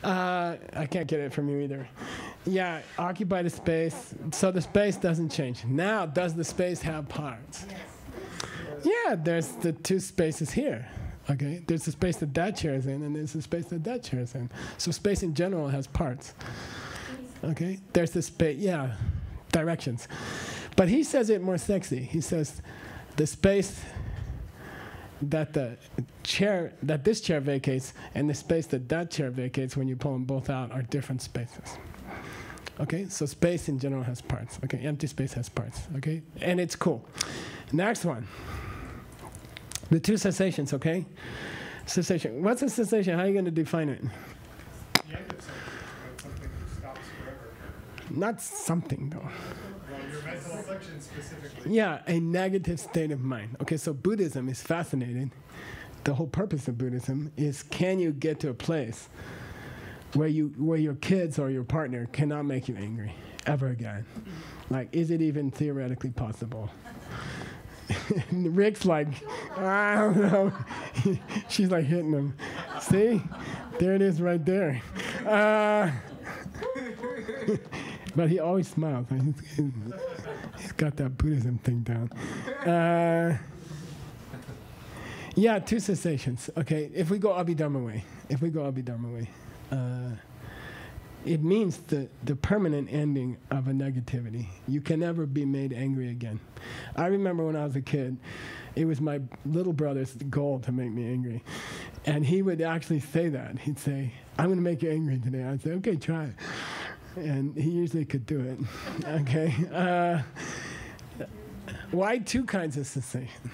I can't get it from you either. Yeah, occupy the space. So the space doesn't change. Now, does the space have parts? Yeah, there's the two spaces here. Okay, there's the space that chair is in, and there's the space that chair is in. So space in general has parts. Okay, there's the space, yeah, directions. But he says it more sexy. He says the space that this chair vacates and the space that chair vacates when you pull them both out are different spaces. Okay, so space in general has parts. Okay, empty space has parts. Okay, and it's cool. Next one. The two cessations, okay? Cessation. What's a cessation? How are you going to define it? The end of something, but something stops forever. Not something, though. Well, your mental affliction specifically. Yeah, a negative state of mind. Okay, so Buddhism is fascinating. The whole purpose of Buddhism is, can you get to a place where your kids or your partner cannot make you angry ever again? Like, is it even theoretically possible? Rick's like, I don't know. She's like hitting him. See? There it is right there. But he always smiles. He's got that Buddhism thing down. Yeah, two cessations. Okay, if we go Abhidharma way. It means the permanent ending of a negativity. You can never be made angry again. I remember when I was a kid, it was my little brother's goal to make me angry. And he would actually say that. He'd say, I'm going to make you angry today. I'd say, okay, try it. And he usually could do it. Okay. Why two kinds of cessation?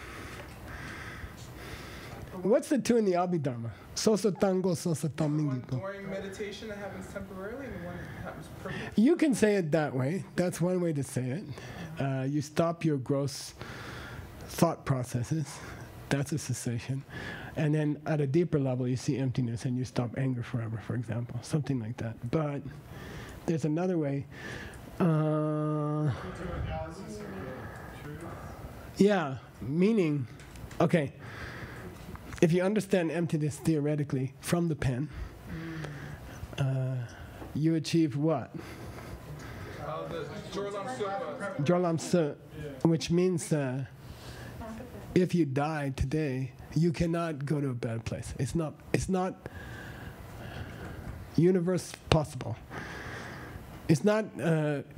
What's the two in the Abhidharma? Sosa tango, sosa tamingiko. During meditation, it happens temporarily, and one happens permanently. You can say it that way. That's one way to say it. You stop your gross thought processes. That's a cessation. And then at a deeper level, you see emptiness and you stop anger forever, for example. Something like that. But there's another way. Yeah, meaning, okay. If you understand emptiness theoretically from the pen, you achieve what? The Jorlam Jorlam Su, which means if you die today, you cannot go to a bad place. It's not universe possible. It's not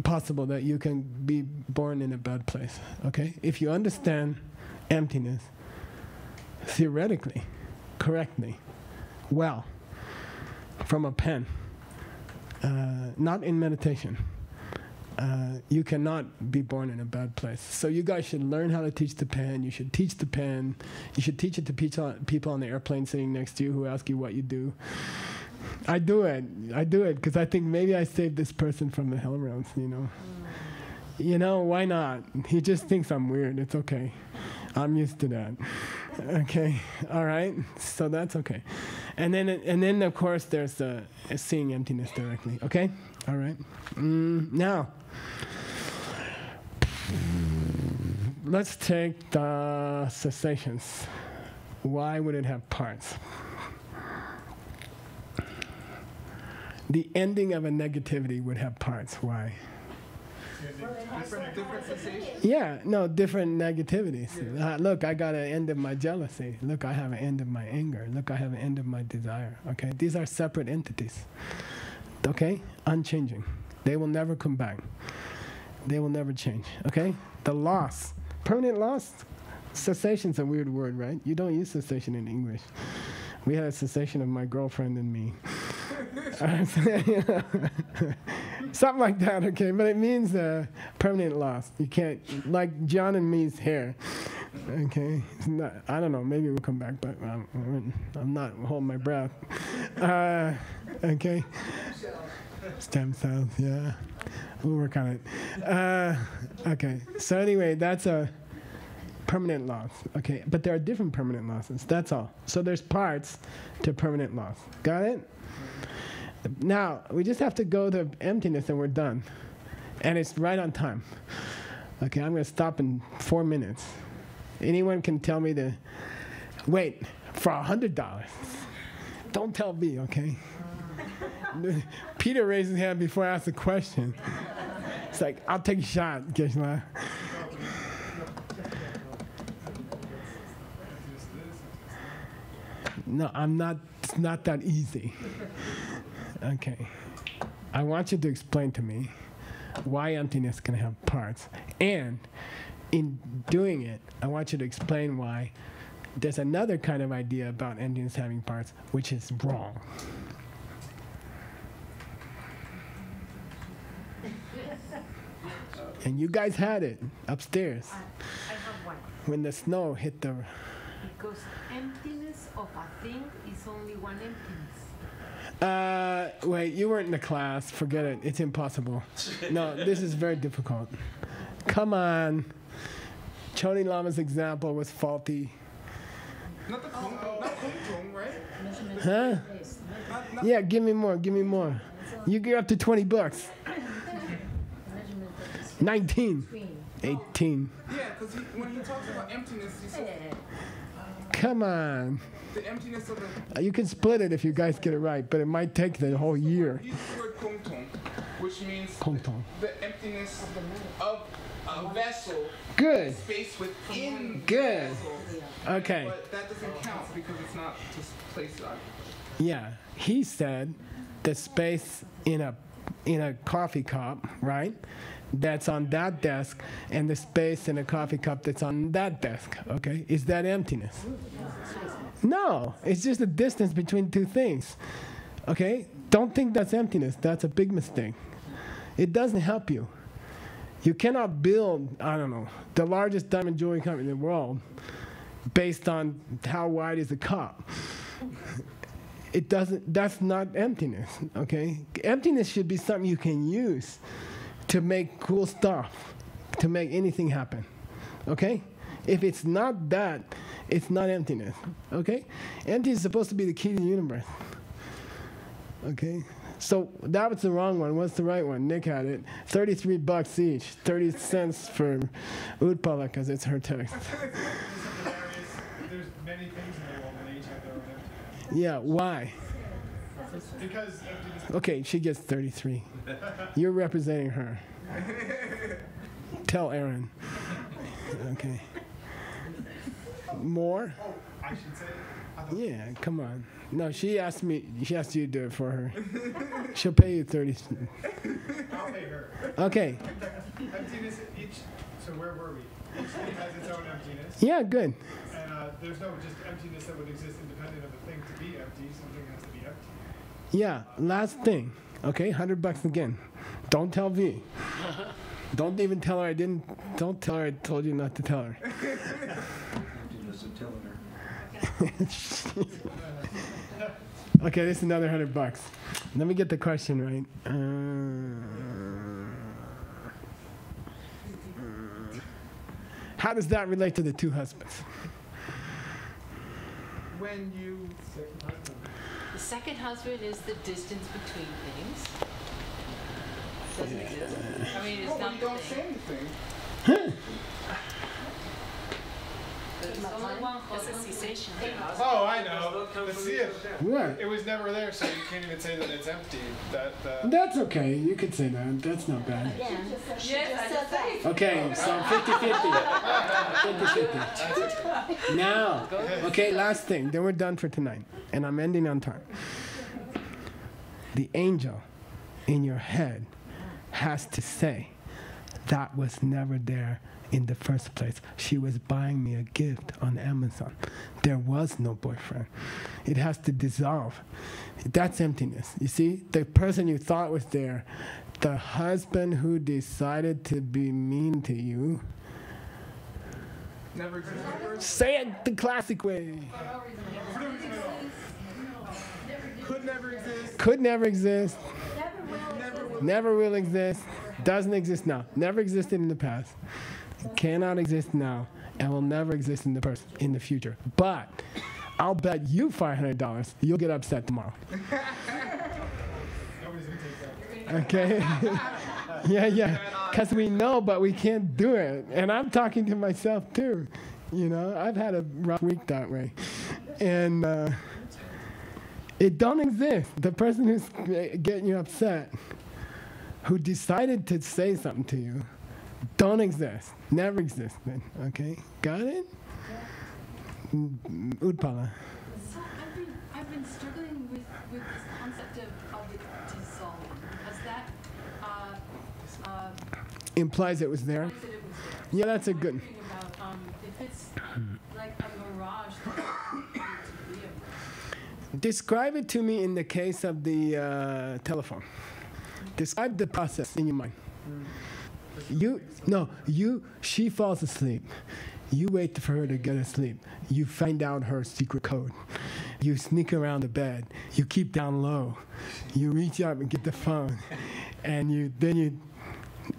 possible that you can be born in a bad place. Okay? If you understand emptiness theoretically, correctly, well, from a pen, not in meditation, you cannot be born in a bad place. So you guys should learn how to teach the pen. You should teach the pen. You should teach it to people on the airplane sitting next to you who ask you what you do. I do it because I think maybe I saved this person from the hell realms, you know. You know, why not? He just thinks I'm weird. It's okay. I'm used to that. Okay, all right. So that's okay. And then of course there's seeing emptiness directly. Okay, all right. Now, let's take the cessations. Why would it have parts? The ending of a negativity would have parts. Why? different sensations? Yeah, no, different negativities. Yeah. Look, I got an end of my jealousy. Look, I have an end of my anger. Look, I have an end of my desire. Okay, these are separate entities. Okay, unchanging. They will never come back. They will never change. Okay, the loss, permanent loss. Cessation's a weird word, right? You don't use cessation in English. We had a cessation of my girlfriend and me. Something like that, okay? But it means permanent loss. You can't, like John and me's hair, okay? It's not, I don't know, maybe we'll come back, but I'm not holding my breath. Okay? Stem cells, yeah. We'll work on it. Okay, so anyway, that's a permanent loss, okay? But there are different permanent losses, that's all. So there's parts to permanent loss. Got it? Now, we just have to go to emptiness and we're done. And it's right on time. Okay, I'm going to stop in 4 minutes. Anyone can tell me to wait for $100. Don't tell me, okay? Peter raised his hand before I asked a question. It's like, I'll take a shot, Geshe. No, I'm not. It's not that easy. Okay. I want you to explain to me why emptiness can have parts. And in doing it, I want you to explain why there's another kind of idea about emptiness having parts, which is wrong. And you guys had it upstairs. I have one. When the snow hit the... Because emptiness of a thing is only one emptiness. Wait, you weren't in the class. Forget it. It's impossible. No, this is very difficult. Come on. Choni Lama's example was faulty. Not the Kung Tung, right? Huh? Yeah, give me more. Give me more. You get up to $20. 19. 18. Yeah, because when he talks about emptiness, he says, Come on. the emptiness of the... You can split it if you guys get it right, but it might take the whole year. He used the word Kung Tung, which means Kung Tung. the emptiness of a vessel. Good. Space within Good. the vessel. Okay. But that doesn't count because it's not just place. Yeah. He said the space in a coffee cup, right? That's on that desk, and the space in a coffee cup that's on that desk, okay? Is that emptiness? No, it's just the distance between two things, okay? Don't think that's emptiness. That's a big mistake. It doesn't help you. You cannot build, I don't know, the largest diamond jewelry company in the world based on how wide is the cup. It doesn't, that's not emptiness, okay? Emptiness should be something you can use to make cool stuff, to make anything happen, okay? If it's not that, it's not emptiness, okay? Empty is supposed to be the key to the universe, okay? So that was the wrong one. What's the right one? Nick had it. $33 each, 30 cents for Utpala because it's her text. There's many things in the world and they each have their own emptiness. Yeah, why? Because emptiness. Okay, she gets 33. You're representing her. Tell Aaron. Okay. More? Oh, I should say. Yeah, come on. No, she asked me. She asked you to do it for her. She'll pay you 30. I'll pay her. Okay. Emptiness each. So where were we? Each thing has its own emptiness. Yeah, good. And there's no just emptiness that would exist independent of the thing to be empty. Something has to be empty. Yeah, last thing. Okay, $100 again. Don't tell V. Don't even tell her I didn't. Don't tell her I told you not to tell her. Emptiness of telling her. Okay, this is another $100. Let me get the question right. How does that relate to the two husbands? When you The second husband is the distance between things. Doesn't exist. I mean, it's not the don't thing. say anything. There's only one husband. Oh, I know. The sea. What? It was never there, so you can't even say that it's empty. That's okay. You could say that. That's not bad. Yes, I just said. Okay, so 50-50. 50-50. Now, okay, last thing. Then we're done for tonight. And I'm ending on time. The angel in your head has to say, that was never there in the first place. She was buying me a gift on Amazon. There was no boyfriend. It has to dissolve. That's emptiness. You see, the person you thought was there, the husband who decided to be mean to you. Never existed. Say it the classic way. Could never exist. Could never exist. Never will exist. Doesn't exist now. Never existed in the past. Cannot exist now, and will never exist in the future. But I'll bet you $500 you'll get upset tomorrow. Okay? Yeah. Because we know, but we can't do it. And I'm talking to myself too. You know, I've had a rough week that way. And it don't exist. The person who's getting you upset, who decided to say something to you, don't exist. Never existed. Okay? Got it? Utpala. So I've been struggling with this concept of it dissolving, because that Implies it was there? implies that it was there. Yeah, that's a I'm good. wondering about if it's like a mirage that it's real. Describe it to me in the case of the telephone. Describe the process in your mind. She falls asleep. You wait for her to get asleep. You find out her secret code. You sneak around the bed. You keep down low. You reach up and get the phone. And then you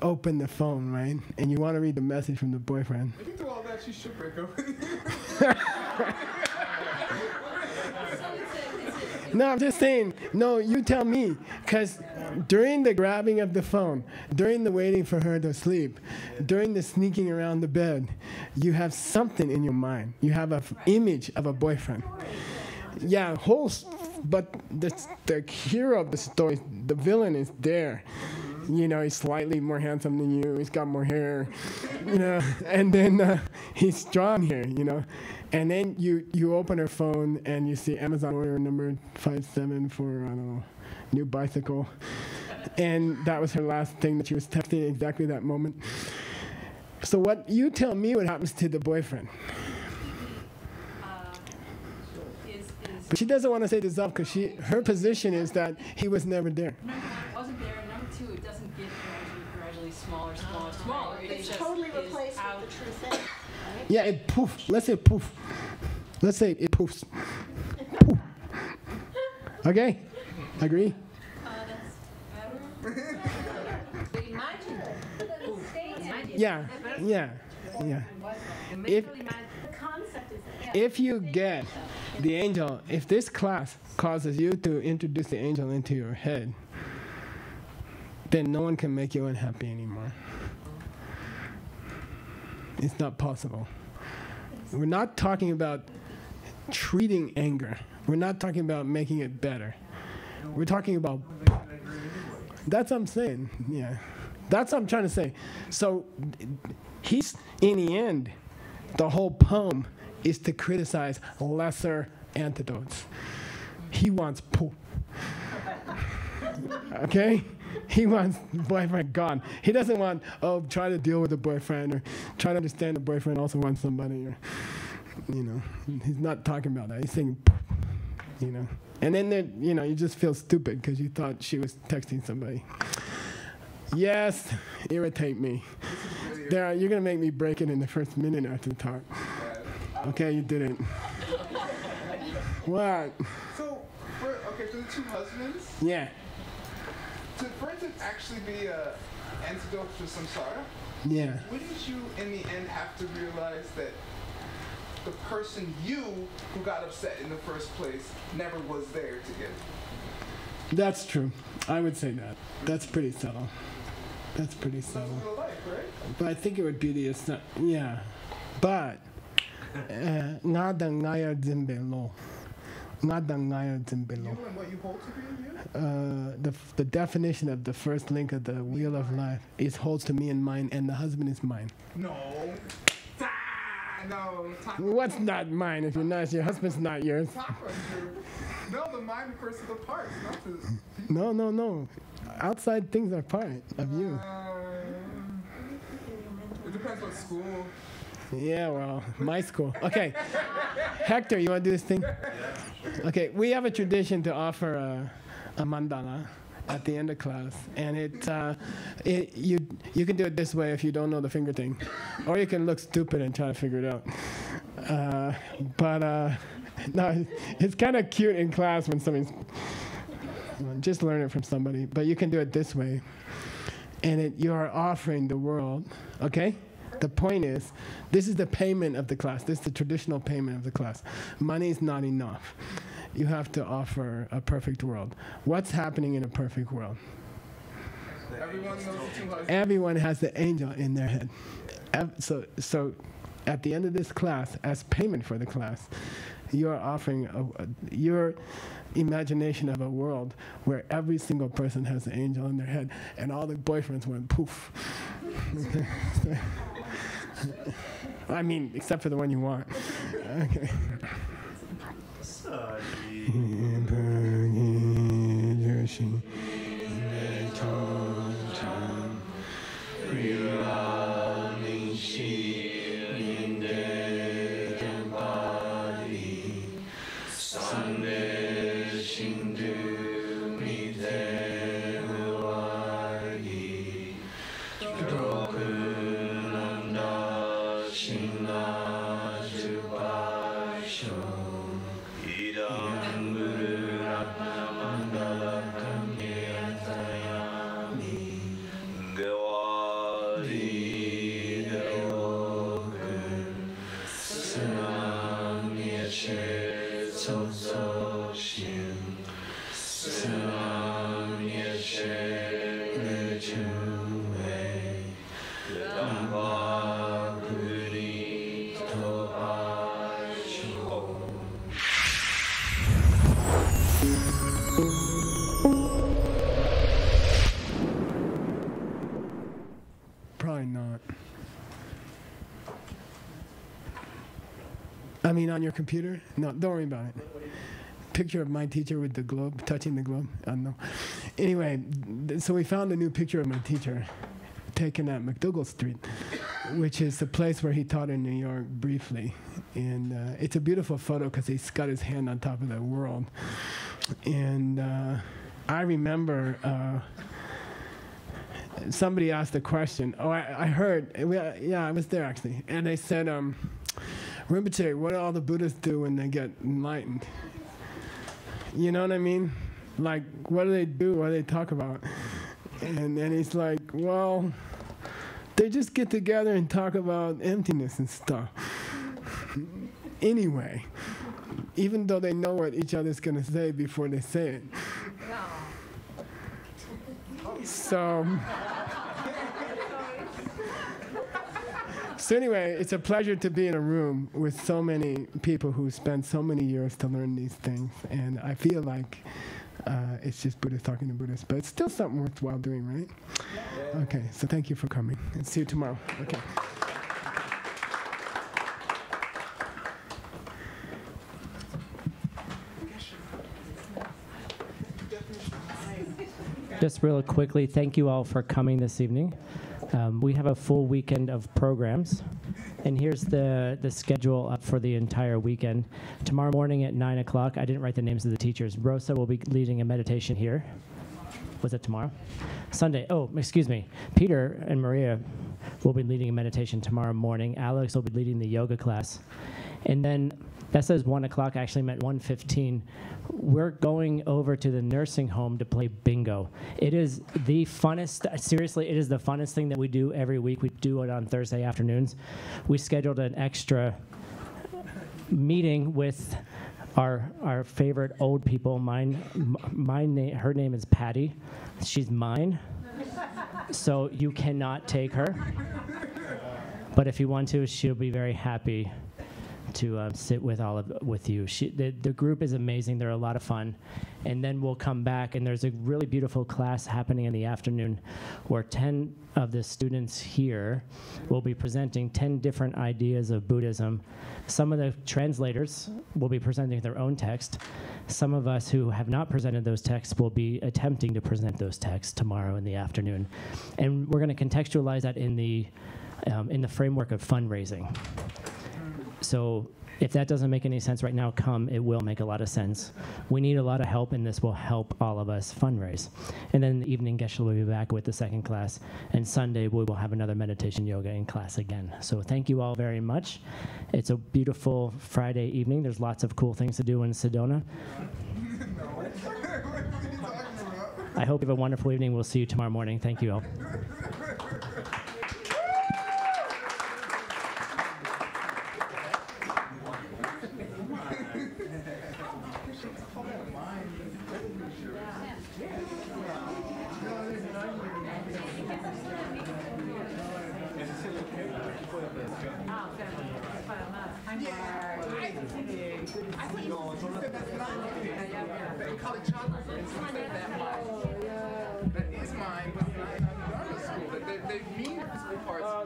open the phone, right? And you want to read the message from the boyfriend. I think through all that, she should break up. No, I'm just saying, no, you tell me. Because during the grabbing of the phone, during the waiting for her to sleep, during the sneaking around the bed, you have something in your mind. You have an image of a boyfriend. Yeah, but the hero of the story, the villain is there. You know, he's slightly more handsome than you. He's got more hair, you know. And then he's strong here, you know. And then you open her phone and you see Amazon order number 574, I don't know, new bicycle. And that was her last thing that she was texting exactly that moment. So what you tell me what happens to the boyfriend. But she doesn't want to say this up because her position is that he was never there. Number one, it wasn't there. And number two, it doesn't get gradually smaller. It's totally replaced with the true thing. Right? Yeah, it poof. Let's say poof. Let's say it poofs. Poof. Okay? Agree? Yeah. If you get the angel, if this class causes you to introduce the angel into your head, then no one can make you unhappy anymore. It's not possible. We're not talking about treating anger. We're not talking about making it better. We're talking about... That's what I'm saying, yeah. That's what I'm trying to say. So he's, in the end, the whole poem is to criticize lesser antidotes. He wants poof. Okay? He wants boyfriend gone. He doesn't want, try to deal with the boyfriend or try to understand the boyfriend also wants somebody. Or, he's not talking about that. He's saying, poof, And then, you just feel stupid because you thought she was texting somebody. Yes, irritate me. You're going to make me break it in the first minute after the talk. Okay, you didn't. What? So, for the two husbands? Yeah. For it to actually be an antidote for samsara, yeah. Wouldn't you, in the end, have to realize that the person who got upset in the first place never was there to get it? That's true. I would say that. That's pretty subtle. That's pretty subtle. That's real life, right? But I think it would be the yeah. But nada ngaya zimbelo. Nada ngaya zimbelo. You and what you hold to be you? The definition of the first link of the wheel of life is holds to me and mine, and the husband is mine. No. No. What's not mine? If you're nice, your husband's not yours. No, the mind, of course, is the parts, not the... No. Outside things are part of you. It depends what school. Yeah, well, my school. Okay. Hector, you want to do this thing? Yeah, sure. Okay, we have a tradition to offer a mandala at the end of class, and you can do it this way if you don't know the finger thing, or you can look stupid and try to figure it out. No, it's kind of cute in class when somebody's just learn it from somebody, but you can do it this way, and you are offering the world. Okay, the point is, this is the payment of the class. This is the traditional payment of the class. Money is not enough. You have to offer a perfect world. What's happening in a perfect world? Everyone has the angel in their head. So at the end of this class, as payment for the class, you are offering your imagination of a world where every single person has an angel in their head, and all the boyfriends went poof. I mean, except for the one you want. Okay. Probably not. I mean, on your computer? No, don't worry about it. picture of my teacher with the globe, touching the globe. I don't know. Anyway, so we found a new picture of my teacher taken at McDougal Street, which is the place where he taught in New York briefly. And it's a beautiful photo because he's got his hand on top of the world. And I remember somebody asked a question. Oh, I heard. Yeah, I was there actually. And they said, Rinpoche, what do all the Buddhists do when they get enlightened? You know what I mean? Like, what do they do? What do they talk about? And he's like, well, they just get together and talk about emptiness and stuff. Anyway, even though they know what each other's going to say before they say it. So anyway, it's a pleasure to be in a room with so many people who spent so many years to learn these things. And I feel like it's just Buddhists talking to Buddhists, but it's still something worthwhile doing, right? Yeah. Okay, so thank you for coming, and see you tomorrow. Okay. Just real quickly, thank you all for coming this evening. We have a full weekend of programs. And here's the schedule up for the entire weekend. Tomorrow morning at 9 o'clock, I didn't write the names of the teachers. Rosa will be leading a meditation here. Was it tomorrow? Sunday. Oh, excuse me. Peter and Maria will be leading a meditation tomorrow morning. Alex will be leading the yoga class. And then that says 1 o'clock. I actually meant 1:15. We're going over to the nursing home to play bingo. It is the funnest, seriously, it is the funnest thing that we do every week. We do it on Thursday afternoons. We scheduled an extra meeting with our favorite old people. Her name is Patty. She's mine. So you cannot take her. But if you want to, she'll be very happy to sit with with you. The group is amazing. They're a lot of fun. And then we'll come back, and there's a really beautiful class happening in the afternoon where 10 of the students here will be presenting 10 different ideas of Buddhism. Some of the translators will be presenting their own text. Some of us who have not presented those texts will be attempting to present those texts tomorrow in the afternoon. And we're going to contextualize that in the framework of fundraising. So if that doesn't make any sense right now, come. It will make a lot of sense. We need a lot of help, and this will help all of us fundraise. And then in the evening, Geshe will be back with the second class. And Sunday, we will have another meditation yoga in class again. So thank you all very much. It's a beautiful Friday evening. There's lots of cool things to do in Sedona. I hope you have a wonderful evening. We'll see you tomorrow morning. Thank you all.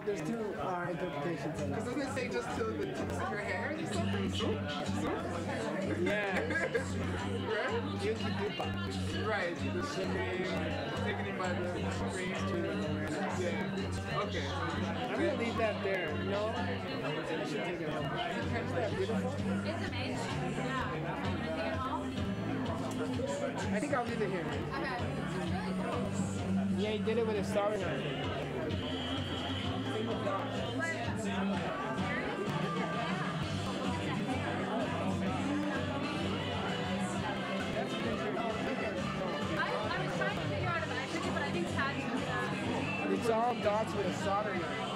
There's two interpretations of that. Doesn't it say just to the tips of your hair or something? Yeah. Right. The shipping, taking it by the strings to yeah. Okay. I'm gonna leave that there. No? I should take it home. Isn't that beautiful? It's amazing. Yeah. Take it home? I think I'll leave it here. Okay. Yeah, he did it with a starting knife. It's all dots with a soldering knife.